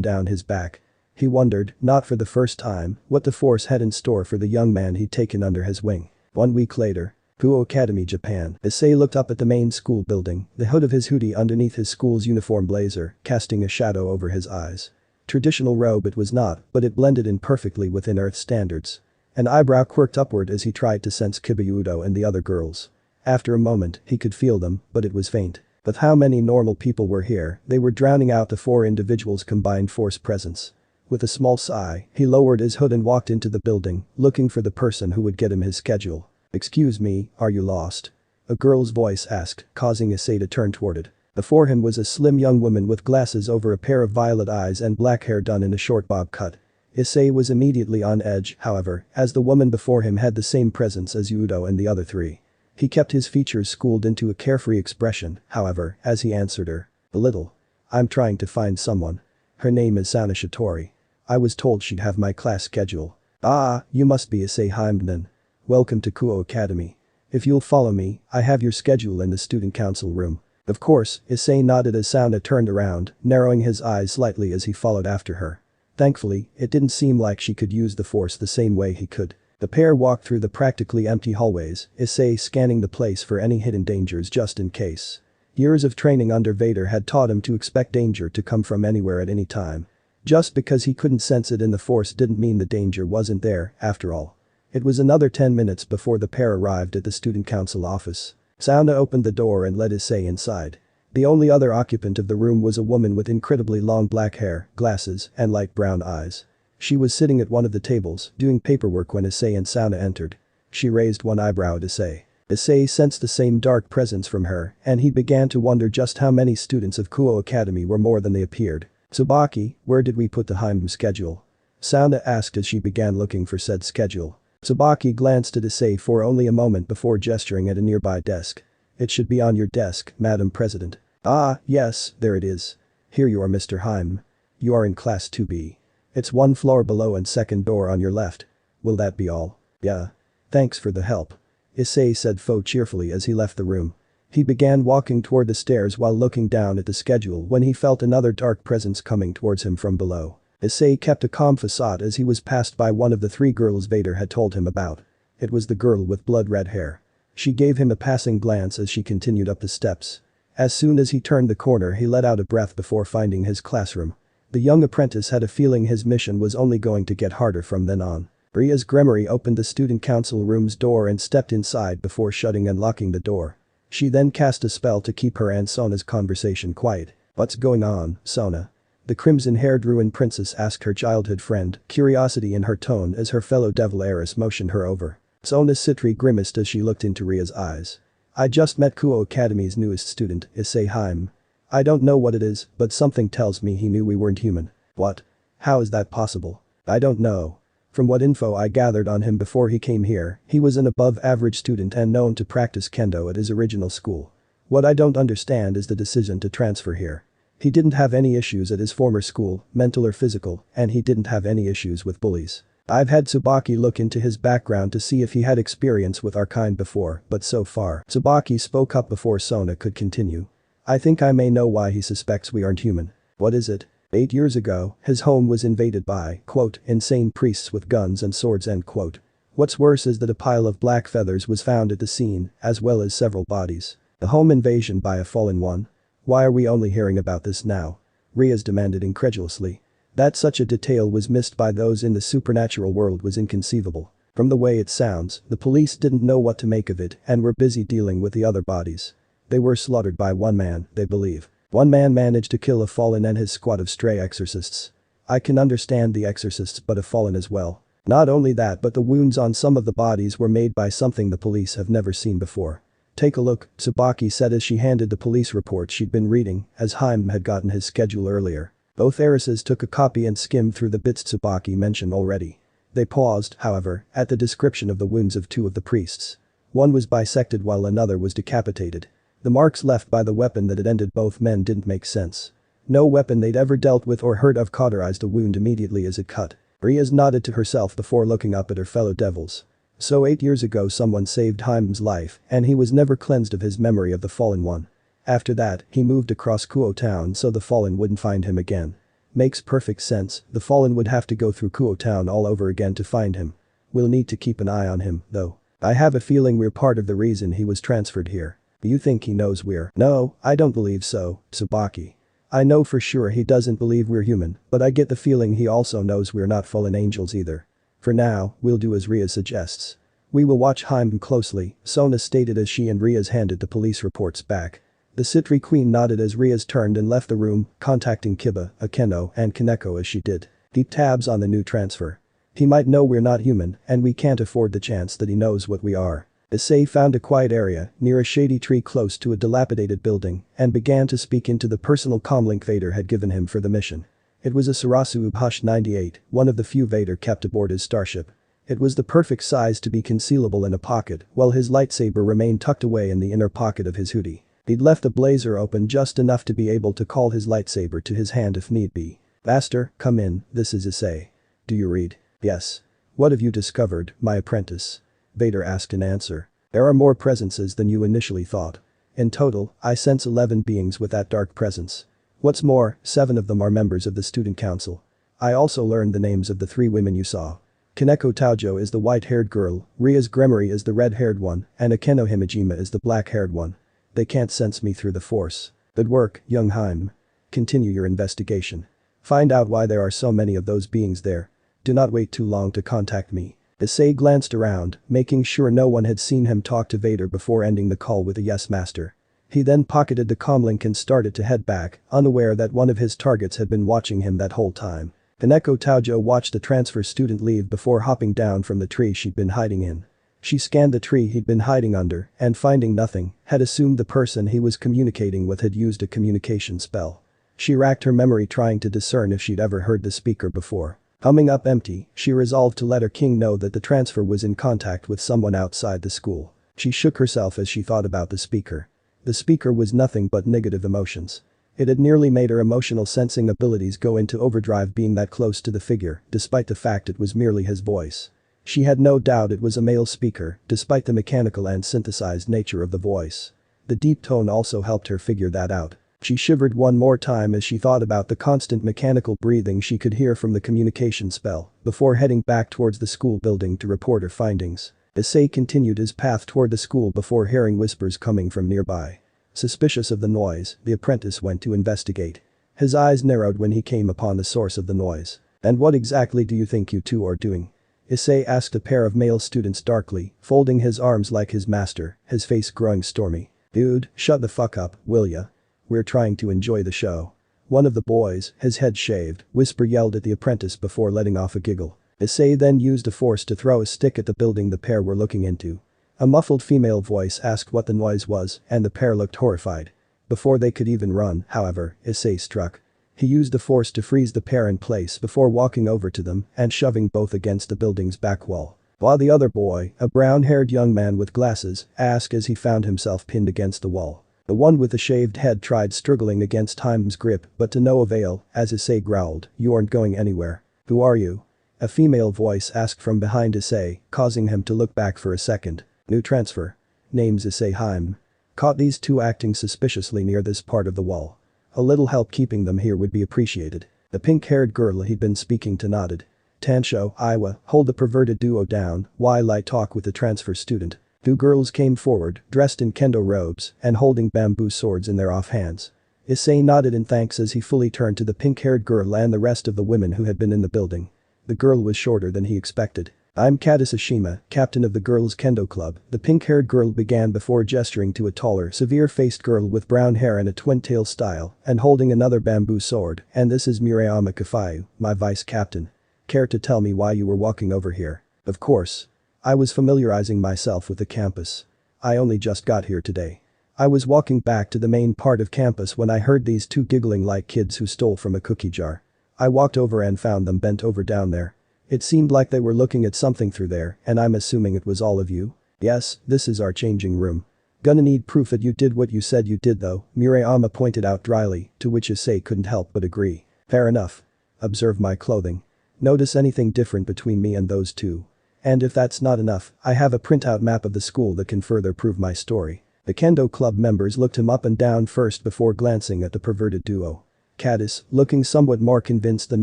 down his back. He wondered, not for the first time, what the Force had in store for the young man he'd taken under his wing. 1 week later. Kuo Academy, Japan. Issei looked up at the main school building, the hood of his hoodie underneath his school's uniform blazer, casting a shadow over his eyes. Traditional robe it was not, but it blended in perfectly within Earth standards. An eyebrow quirked upward as he tried to sense Hyoudou and the other girls. After a moment, he could feel them, but it was faint. With how many normal people were here, they were drowning out the 4 individuals' combined Force presence. With a small sigh, he lowered his hood and walked into the building, looking for the person who would get him his schedule. Excuse me, are you lost? A girl's voice asked, causing Issei to turn toward it. Before him was a slim young woman with glasses over a pair of violet eyes and black hair done in a short bob cut. Issei was immediately on edge, however, as the woman before him had the same presence as Hyoudou and the other 3. He kept his features schooled into a carefree expression, however, as he answered her. A little. I'm trying to find someone. Her name is Sana Shitori. I was told she'd have my class schedule. Ah, you must be Issei Hyōdō. Welcome to Kuo Academy. If you'll follow me, I have your schedule in the student council room. Of course, Issei nodded as Sana turned around, narrowing his eyes slightly as he followed after her. Thankfully, it didn't seem like she could use the Force the same way he could. The pair walked through the practically empty hallways, Issei scanning the place for any hidden dangers just in case. Years of training under Vader had taught him to expect danger to come from anywhere at any time. Just because he couldn't sense it in the Force didn't mean the danger wasn't there, after all. It was another 10 minutes before the pair arrived at the student council office. Sana opened the door and led Issei inside. The only other occupant of the room was a woman with incredibly long black hair, glasses, and light brown eyes. She was sitting at one of the tables, doing paperwork when Issei and Sana entered. She raised one eyebrow at Issei. Issei sensed the same dark presence from her, and he began to wonder just how many students of Kuo Academy were more than they appeared. Tsubaki, where did we put the Hyoudou schedule? Sana asked as she began looking for said schedule. Tsubaki glanced at Issei for only a moment before gesturing at a nearby desk. It should be on your desk, Madam President. Ah, yes, there it is. Here you are, Mr. Hyoudou. You are in class 2B. It's 1 floor below and second door on your left. Will that be all? Yeah. Thanks for the help. Issei said cheerfully as he left the room. He began walking toward the stairs while looking down at the schedule when he felt another dark presence coming towards him from below. Issei kept a calm facade as he was passed by one of the 3 girls Vader had told him about. It was the girl with blood-red hair. She gave him a passing glance as she continued up the steps. As soon as he turned the corner he let out a breath before finding his classroom. The young apprentice had a feeling his mission was only going to get harder from then on. Ria's Gremory opened the student council room's door and stepped inside before shutting and locking the door. She then cast a spell to keep her and Sona's conversation quiet. What's going on, Sona? The crimson-haired ruined princess asked her childhood friend, curiosity in her tone as her fellow devil heiress motioned her over. Sona Sitri grimaced as she looked into Ria's eyes. I just met Kuo Academy's newest student, Issei Hyōdō. I don't know what it is, but something tells me he knew we weren't human. What? How is that possible? I don't know. From what info I gathered on him before he came here, he was an above-average student and known to practice kendo at his original school. What I don't understand is the decision to transfer here. He didn't have any issues at his former school, mental or physical, and he didn't have any issues with bullies. I've had Tsubaki look into his background to see if he had experience with our kind before, but so far. Tsubaki spoke up before Sona could continue. I think I may know why he suspects we aren't human. What is it? 8 years ago, his home was invaded by, quote, insane priests with guns and swords, end quote. What's worse is that a pile of black feathers was found at the scene, as well as several bodies. A home invasion by a fallen one? Why are we only hearing about this now? Riaz demanded incredulously. That such a detail was missed by those in the supernatural world was inconceivable. From the way it sounds, the police didn't know what to make of it and were busy dealing with the other bodies. They were slaughtered by one man, they believe. One man managed to kill a fallen and his squad of stray exorcists. I can understand the exorcists but a fallen as well. Not only that but the wounds on some of the bodies were made by something the police have never seen before. Take a look, Tsubaki said as she handed the police report she'd been reading, as Haim had gotten his schedule earlier. Both heiresses took a copy and skimmed through the bits Tsubaki mentioned already. They paused, however, at the description of the wounds of 2 of the priests. One was bisected while another was decapitated. The marks left by the weapon that had ended both men didn't make sense. No weapon they'd ever dealt with or heard of cauterized a wound immediately as it cut. Riaz nodded to herself before looking up at her fellow devils. So 8 years ago someone saved Hymn's life and he was never cleansed of his memory of the Fallen One. After that, he moved across Kuo Town so the Fallen wouldn't find him again. Makes perfect sense, the Fallen would have to go through Kuo Town all over again to find him. We'll need to keep an eye on him, though. I have a feeling we're part of the reason he was transferred here. You think he knows we're… No, I don't believe so, Tsubaki. I know for sure he doesn't believe we're human, but I get the feeling he also knows we're not fallen angels either. For now, we'll do as Riaz suggests. We will watch Hymn closely, Sona stated as she and Riaz handed the police reports back. The Citri Queen nodded as Riaz turned and left the room, contacting Kiba, Akeno and Kaneko as she did. Keep tabs on the new transfer. He might know we're not human and we can't afford the chance that he knows what we are. Issei found a quiet area near a shady tree close to a dilapidated building and began to speak into the personal comlink Vader had given him for the mission. It was a Sarasu Hush 98, one of the few Vader kept aboard his starship. It was the perfect size to be concealable in a pocket while his lightsaber remained tucked away in the inner pocket of his hoodie. He'd left the blazer open just enough to be able to call his lightsaber to his hand if need be. Master, come in, this is Issei. Do you read? Yes. What have you discovered, my apprentice? Vader asked in answer. There are more presences than you initially thought. In total, I sense 11 beings with that dark presence. What's more, 7 of them are members of the student council. I also learned the names of the 3 women you saw. Kaneko Taojo is the white-haired girl, Riaz Gremory is the red-haired one, and Akeno Himejima is the black-haired one. They can't sense me through the force. Good work, young Hym. Continue your investigation. Find out why there are so many of those beings there. Do not wait too long to contact me. Issei glanced around, making sure no one had seen him talk to Vader before ending the call with a yes master. He then pocketed the comlink and started to head back, unaware that one of his targets had been watching him that whole time. Kaneko Taojo watched the transfer student leave before hopping down from the tree she'd been hiding in. She scanned the tree he'd been hiding under and finding nothing, had assumed the person he was communicating with had used a communication spell. She racked her memory trying to discern if she'd ever heard the speaker before. Humming up empty, she resolved to let her king know that the transfer was in contact with someone outside the school. She shook herself as she thought about the speaker. The speaker was nothing but negative emotions. It had nearly made her emotional sensing abilities go into overdrive being that close to the figure, despite the fact it was merely his voice. She had no doubt it was a male speaker, despite the mechanical and synthesized nature of the voice. The deep tone also helped her figure that out. She shivered one more time as she thought about the constant mechanical breathing she could hear from the communication spell, before heading back towards the school building to report her findings. Issei continued his path toward the school before hearing whispers coming from nearby. Suspicious of the noise, the apprentice went to investigate. His eyes narrowed when he came upon the source of the noise. And what exactly do you think you two are doing? Issei asked a pair of male students darkly, folding his arms like his master, his face growing stormy. Dude, shut the fuck up, will ya? We're trying to enjoy the show. One of the boys, his head shaved, whisper yelled at the apprentice before letting off a giggle. Issei then used a force to throw a stick at the building the pair were looking into. A muffled female voice asked what the noise was and the pair looked horrified. Before they could even run, however, Issei struck. He used the force to freeze the pair in place before walking over to them and shoving both against the building's back wall. While the other boy, a brown-haired young man with glasses, asked as he found himself pinned against the wall. The one with the shaved head tried struggling against Hym's grip but to no avail as Issei growled, "You aren't going anywhere. Who are you?" A female voice asked from behind Issei, causing him to look back for a second. New transfer. Name's Issei Hym. Caught these two acting suspiciously near this part of the wall. A little help keeping them here would be appreciated. The pink-haired girl he'd been speaking to nodded. Tansho, Iwa, hold the perverted duo down while I talk with the transfer student. 2 girls came forward, dressed in kendo robes and holding bamboo swords in their offhands. Issei nodded in thanks as he fully turned to the pink-haired girl and the rest of the women who had been in the building. The girl was shorter than he expected. I'm Kadasashima, captain of the girls' kendo club, the pink-haired girl began before gesturing to a taller, severe-faced girl with brown hair and a twin-tail style and holding another bamboo sword, and this is Murayama Kafayu, my vice-captain. Care to tell me why you were walking over here? Of course. I was familiarizing myself with the campus. I only just got here today. I was walking back to the main part of campus when I heard these two giggling like kids who stole from a cookie jar. I walked over and found them bent over down there. It seemed like they were looking at something through there and I'm assuming it was all of you? Yes, this is our changing room. Gonna need proof that you did what you said you did though, Murayama pointed out dryly, to which Issei couldn't help but agree. Fair enough. Observe my clothing. Notice anything different between me and those two. And if that's not enough, I have a printout map of the school that can further prove my story. The Kendo Club members looked him up and down first before glancing at the perverted duo. Caddis, looking somewhat more convinced than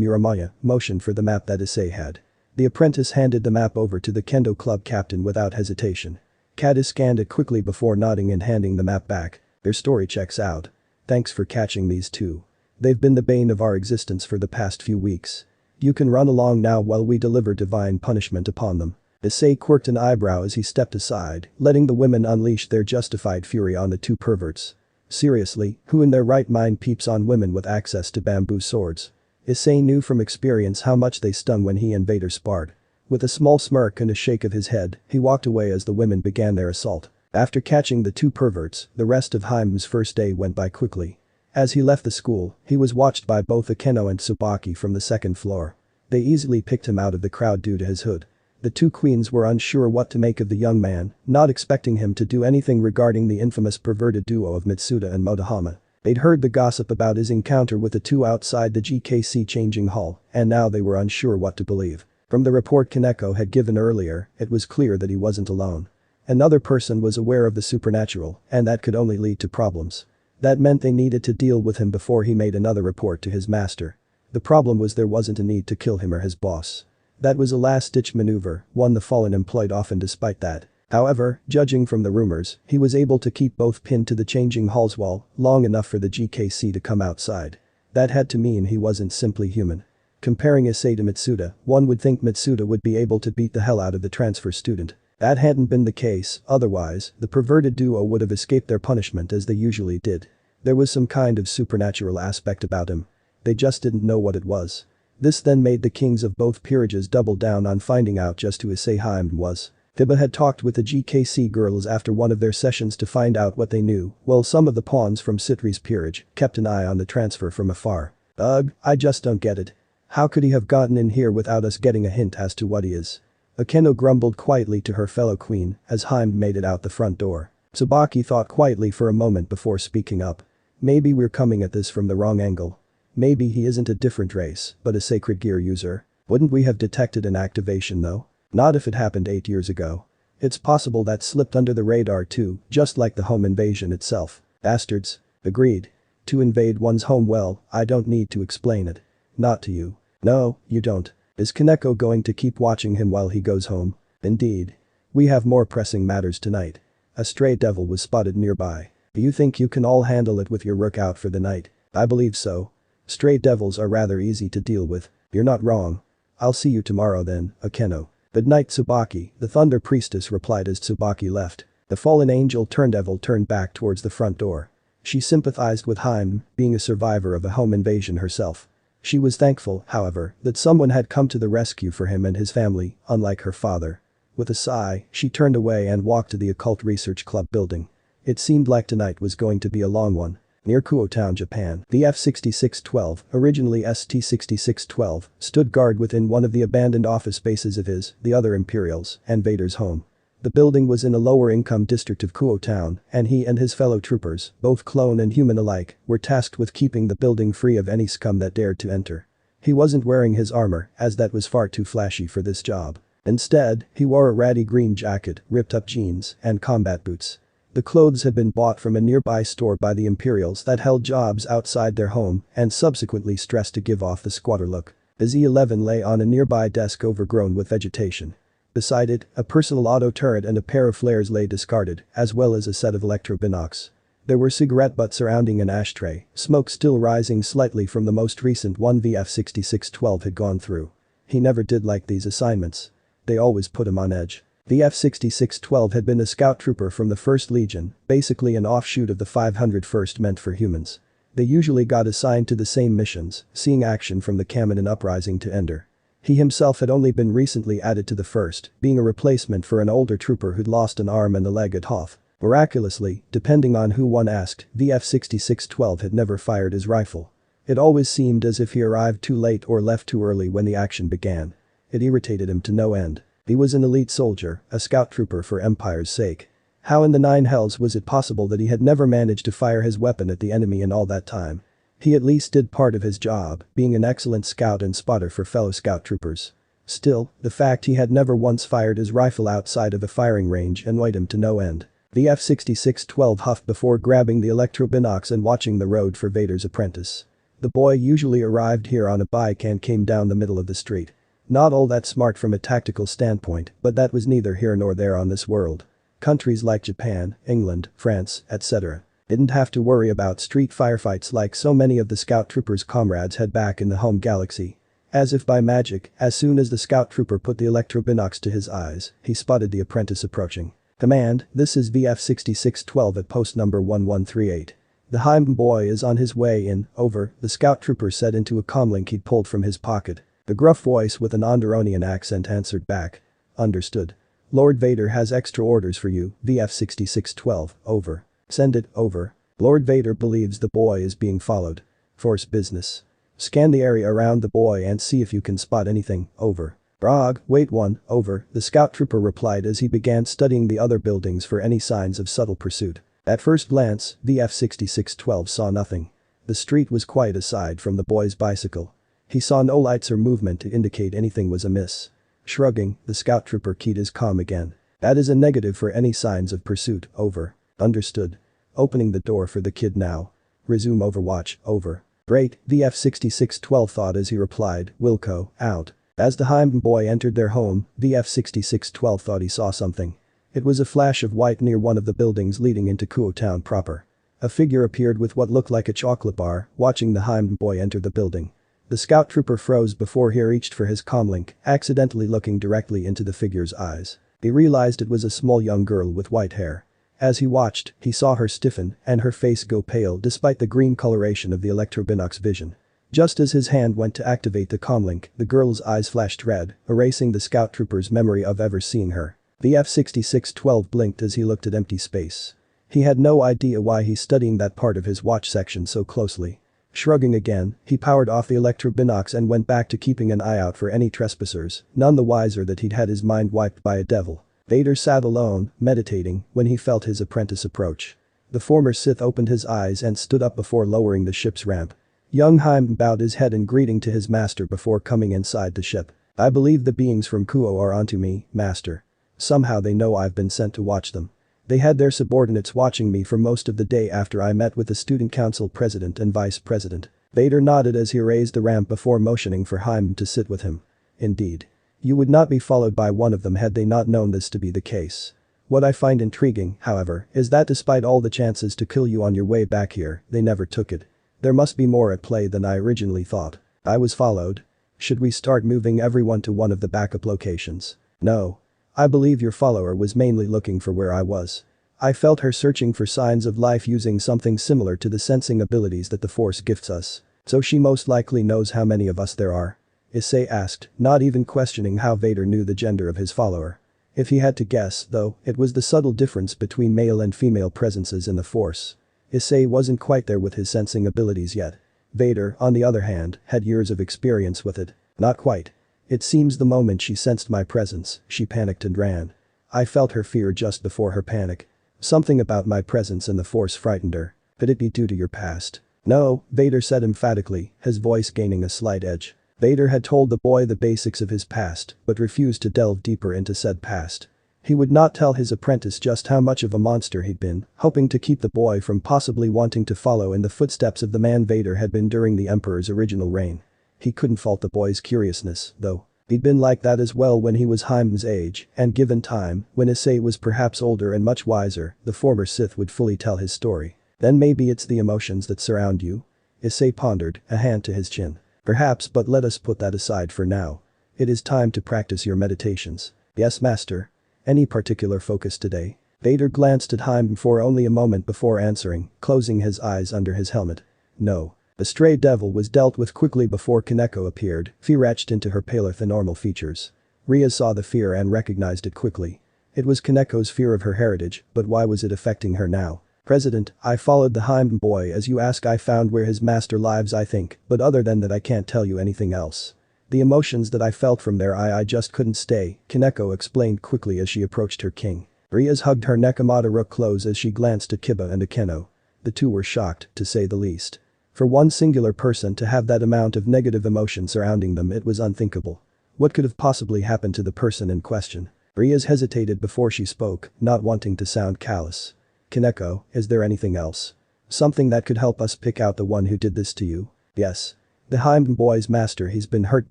Muramaya, motioned for the map that Issei had. The apprentice handed the map over to the Kendo Club captain without hesitation. Caddis scanned it quickly before nodding and handing the map back. Their story checks out. Thanks for catching these two. They've been the bane of our existence for the past few weeks. You can run along now while we deliver divine punishment upon them. Issei quirked an eyebrow as he stepped aside, letting the women unleash their justified fury on the two perverts. Seriously, who in their right mind peeps on women with access to bamboo swords? Issei knew from experience how much they stung when he and Vader sparred. With a small smirk and a shake of his head, he walked away as the women began their assault. After catching the two perverts, the rest of Haime's first day went by quickly. As he left the school, he was watched by both Akeno and Tsubaki from the second floor. They easily picked him out of the crowd due to his hood. The two queens were unsure what to make of the young man, not expecting him to do anything regarding the infamous perverted duo of Mitsuda and Motohama. They'd heard the gossip about his encounter with the two outside the GKC changing hall, and now they were unsure what to believe. From the report Kaneko had given earlier, it was clear that he wasn't alone. Another person was aware of the supernatural, and that could only lead to problems. That meant they needed to deal with him before he made another report to his master. The problem was there wasn't a need to kill him or his boss. That was a last-ditch maneuver, one the Fallen employed often despite that. However, judging from the rumors, he was able to keep both pinned to the changing hall's wall long enough for the GKC to come outside. That had to mean he wasn't simply human. Comparing Issei to Mitsuda, one would think Mitsuda would be able to beat the hell out of the transfer student. That hadn't been the case, otherwise, the perverted duo would have escaped their punishment as they usually did. There was some kind of supernatural aspect about him. They just didn't know what it was. This then made the kings of both peerages double down on finding out just who Issei Hyōdō was. Tiba had talked with the GKC girls after one of their sessions to find out what they knew, while some of the pawns from Citri's peerage kept an eye on the transfer from afar. Ugh, I just don't get it. How could he have gotten in here without us getting a hint as to what he is? Akeno grumbled quietly to her fellow queen as Hyōdō made it out the front door. Tsubaki thought quietly for a moment before speaking up. Maybe we're coming at this from the wrong angle. Maybe he isn't a different race, but a sacred gear user. Wouldn't we have detected an activation though? Not if it happened 8 years ago. It's possible that slipped under the radar too, just like the home invasion itself. Bastards. Agreed. To invade one's home, well, I don't need to explain it. Not to you. No, you don't. Is Kaneko going to keep watching him while he goes home? Indeed. We have more pressing matters tonight. A stray devil was spotted nearby. Do you think you can all handle it with your work out for the night? I believe so. Stray devils are rather easy to deal with. You're not wrong. I'll see you tomorrow then, Akeno. Good night Tsubaki, the Thunder Priestess replied as Tsubaki left. The fallen angel turned devil turned back towards the front door. She sympathized with Hyōdō, being a survivor of a home invasion herself. She was thankful, however, that someone had come to the rescue for him and his family, unlike her father. With a sigh, she turned away and walked to the Occult Research Club building. It seemed like tonight was going to be a long one. Near Kuo Town, Japan, the F-6612, originally ST-6612, stood guard within one of the abandoned office bases of the other Imperials, and Vader's home. The building was in a lower-income district of Kuo Town, and he and his fellow troopers, both clone and human alike, were tasked with keeping the building free of any scum that dared to enter. He wasn't wearing his armor, as that was far too flashy for this job. Instead, he wore a ratty green jacket, ripped-up jeans, and combat boots. The clothes had been bought from a nearby store by the Imperials that held jobs outside their home and subsequently stressed to give off the squatter look. The Z-11 lay on a nearby desk overgrown with vegetation. Beside it, a personal auto turret and a pair of flares lay discarded, as well as a set of electro-binocs. There were cigarette butts surrounding an ashtray, smoke still rising slightly from the most recent one the F-6612 had gone through. He never did like these assignments. They always put him on edge. The F-6612 had been a scout trooper from the 1st Legion, basically an offshoot of the 501st meant for humans. They usually got assigned to the same missions, seeing action from the Kaminan Uprising to Ender. He himself had only been recently added to the 1st, being a replacement for an older trooper who'd lost an arm and a leg at Hoth. Miraculously, depending on who one asked, the F-6612 had never fired his rifle. It always seemed as if he arrived too late or left too early when the action began. It irritated him to no end. He was an elite soldier, a scout trooper for Empire's sake. How in the nine hells was it possible that he had never managed to fire his weapon at the enemy in all that time? He at least did part of his job, being an excellent scout and spotter for fellow scout troopers. Still, the fact he had never once fired his rifle outside of a firing range annoyed him to no end. The F-66-12 huffed before grabbing the electro-binocs and watching the road for Vader's apprentice. The boy usually arrived here on a bike and came down the middle of the street. Not all that smart from a tactical standpoint, but that was neither here nor there on this world. Countries like Japan, England, France, etc. didn't have to worry about street firefights like so many of the scout troopers' comrades had back in the home galaxy. As if by magic, as soon as the scout trooper put the electro-binocs to his eyes, he spotted the apprentice approaching. Command, this is VF-66-12 at post number 1138. The Heim boy is on his way in, over, the scout trooper said into a comlink he'd pulled from his pocket. The gruff voice with an Onderonian accent answered back. Understood. Lord Vader has extra orders for you, VF-66-12, over. Send it, over. Lord Vader believes the boy is being followed. Force business. Scan the area around the boy and see if you can spot anything, over. Brog, wait one, over, the scout trooper replied as he began studying the other buildings for any signs of subtle pursuit. At first glance, the F-66-12 saw nothing. The street was quiet aside from the boy's bicycle. He saw no lights or movement to indicate anything was amiss. Shrugging, the scout trooper keyed his comm again. That is a negative for any signs of pursuit, over. Understood. Opening the door for the kid now. Resume overwatch, over. Great, the F-66-12 thought as he replied, Wilco, out. As the Heim boy entered their home, the F-66-12 thought he saw something. It was a flash of white near one of the buildings leading into Kuo town proper. A figure appeared with what looked like a chocolate bar, watching the Heim boy enter the building. The scout trooper froze before he reached for his comlink, accidentally looking directly into the figure's eyes. He realized it was a small young girl with white hair. As he watched, he saw her stiffen and her face go pale despite the green coloration of the electro-binocs vision. Just as his hand went to activate the comlink, the girl's eyes flashed red, erasing the scout trooper's memory of ever seeing her. The F-66-12 blinked as he looked at empty space. He had no idea why he's studying that part of his watch section so closely. Shrugging again, he powered off the electro-binocs and went back to keeping an eye out for any trespassers, none the wiser that he'd had his mind wiped by a devil. Vader sat alone, meditating, when he felt his apprentice approach. The former Sith opened his eyes and stood up before lowering the ship's ramp. Young Heim bowed his head in greeting to his master before coming inside the ship. I believe the beings from Kuo are onto me, master. Somehow they know I've been sent to watch them. They had their subordinates watching me for most of the day after I met with the student council president and vice president. Vader nodded as he raised the ramp before motioning for Heim to sit with him. Indeed. You would not be followed by one of them had they not known this to be the case. What I find intriguing, however, is that despite all the chances to kill you on your way back here, they never took it. There must be more at play than I originally thought. I was followed. Should we start moving everyone to one of the backup locations? No. I believe your follower was mainly looking for where I was. I felt her searching for signs of life using something similar to the sensing abilities that the Force gifts us. So she most likely knows how many of us there are. Issei asked, not even questioning how Vader knew the gender of his follower. If he had to guess, though, it was the subtle difference between male and female presences in the Force. Issei wasn't quite there with his sensing abilities yet. Vader, on the other hand, had years of experience with it. Not quite. It seems the moment she sensed my presence, she panicked and ran. I felt her fear just before her panic. Something about my presence in the Force frightened her. Could it be due to your past? No, Vader said emphatically, his voice gaining a slight edge. Vader had told the boy the basics of his past, but refused to delve deeper into said past. He would not tell his apprentice just how much of a monster he'd been, hoping to keep the boy from possibly wanting to follow in the footsteps of the man Vader had been during the Emperor's original reign. He couldn't fault the boy's curiousness, though. He'd been like that as well when he was Heim's age, and given time, when Issei was perhaps older and much wiser, the former Sith would fully tell his story. Then maybe it's the emotions that surround you? Issei pondered, a hand to his chin. Perhaps, but let us put that aside for now. It is time to practice your meditations. Yes, master. Any particular focus today? Vader glanced at Heim for only a moment before answering, closing his eyes under his helmet. No. The stray devil was dealt with quickly before Kaneko appeared, fear etched into her paler than normal features. Rhea saw the fear and recognized it quickly. It was Kaneko's fear of her heritage, but why was it affecting her now? President, I followed the Heim boy as you ask. I found where his master lives I think, but other than that I can't tell you anything else. The emotions that I felt from there I just couldn't stay, Kaneko explained quickly as she approached her king. Rias hugged her Nekomata close as she glanced at Kiba and Akeno. The two were shocked, to say the least. For one singular person to have that amount of negative emotion surrounding them, it was unthinkable. What could have possibly happened to the person in question? Rias hesitated before she spoke, not wanting to sound callous. Kaneko, is there anything else? Something that could help us pick out the one who did this to you? Yes. The Hyoudou boy's master, he's been hurt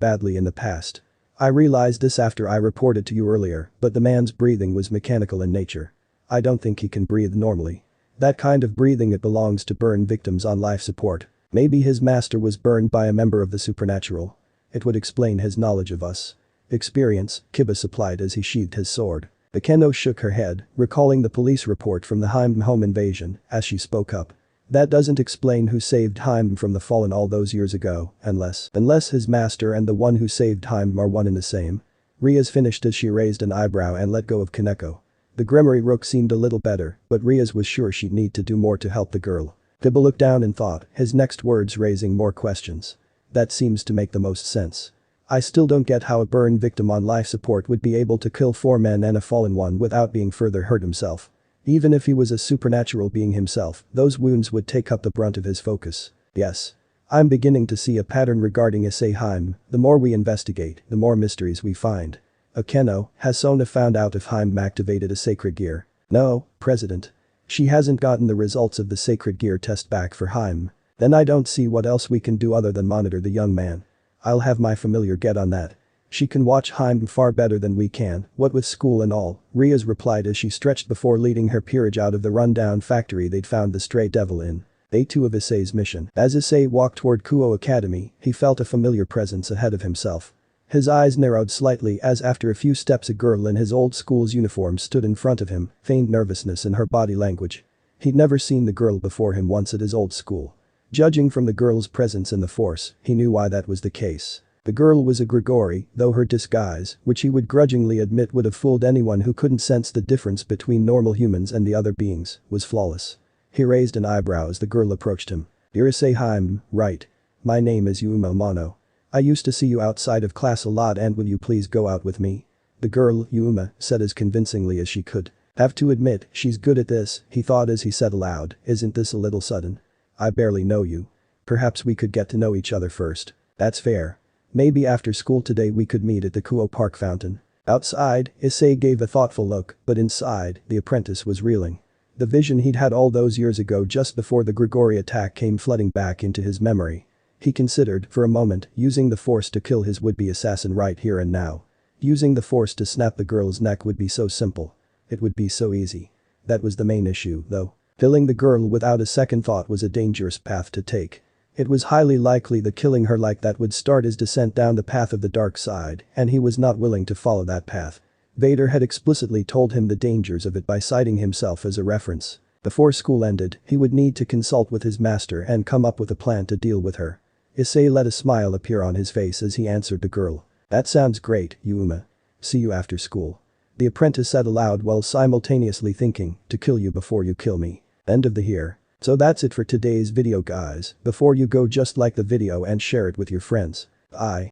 badly in the past. I realized this after I reported to you earlier, but the man's breathing was mechanical in nature. I don't think he can breathe normally. That kind of breathing, it belongs to burn victims on life support. Maybe his master was burned by a member of the supernatural. It would explain his knowledge of us. Experience, Kiba supplied as he sheathed his sword. Akeno shook her head, recalling the police report from the Hyoudou home invasion, as she spoke up. That doesn't explain who saved Hyoudou from the fallen all those years ago, unless his master and the one who saved Hyoudou are one and the same. Rias finished as she raised an eyebrow and let go of Kaneko. The Grimoire Rook seemed a little better, but Rias was sure she'd need to do more to help the girl. Kiba looked down in thought, his next words raising more questions. That seems to make the most sense. I still don't get how a burn victim on life support would be able to kill 4 men and a fallen one without being further hurt himself. Even if he was a supernatural being himself, those wounds would take up the brunt of his focus. Yes. I'm beginning to see a pattern regarding Issei Hyōdō. The more we investigate, the more mysteries we find. Akeno, has Sona found out if Hyōdō activated a sacred gear? No, President. She hasn't gotten the results of the sacred gear test back for Hyōdō. Then I don't see what else we can do other than monitor the young man. I'll have my familiar get on that. She can watch Hyōdō far better than we can, what with school and all, Rias replied as she stretched before leading her peerage out of the rundown factory they'd found the stray devil in. Day 2 of Issei's mission. As Issei walked toward Kuo Academy, he felt a familiar presence ahead of himself. His eyes narrowed slightly as after a few steps a girl in his old school's uniform stood in front of him, feigned nervousness in her body language. He'd never seen the girl before him once at his old school. Judging from the girl's presence in the force, he knew why that was the case. The girl was a Grigori, though her disguise, which he would grudgingly admit would have fooled anyone who couldn't sense the difference between normal humans and the other beings, was flawless. He raised an eyebrow as the girl approached him. Dear Issei Hyōdō, right. My name is Yuma Mono. I used to see you outside of class a lot, and will you please go out with me? The girl, Yuma, said as convincingly as she could. Have to admit, she's good at this, he thought as he said aloud, isn't this a little sudden? I barely know you. Perhaps we could get to know each other first. That's fair. Maybe after school today we could meet at the Kuo Park fountain. Outside, Issei gave a thoughtful look, but inside, the apprentice was reeling. The vision he'd had all those years ago just before the Grigori attack came flooding back into his memory. He considered, for a moment, using the force to kill his would-be assassin right here and now. Using the force to snap the girl's neck would be so simple. It would be so easy. That was the main issue, though. Killing the girl without a second thought was a dangerous path to take. It was highly likely that killing her like that would start his descent down the path of the dark side, and he was not willing to follow that path. Vader had explicitly told him the dangers of it by citing himself as a reference. Before school ended, he would need to consult with his master and come up with a plan to deal with her. Issei let a smile appear on his face as he answered the girl. That sounds great, Yuma. See you after school. The apprentice said aloud while simultaneously thinking, to kill you before you kill me. End of the here. So that's it for today's video guys. Before you go, just like the video and share it with your friends. Bye.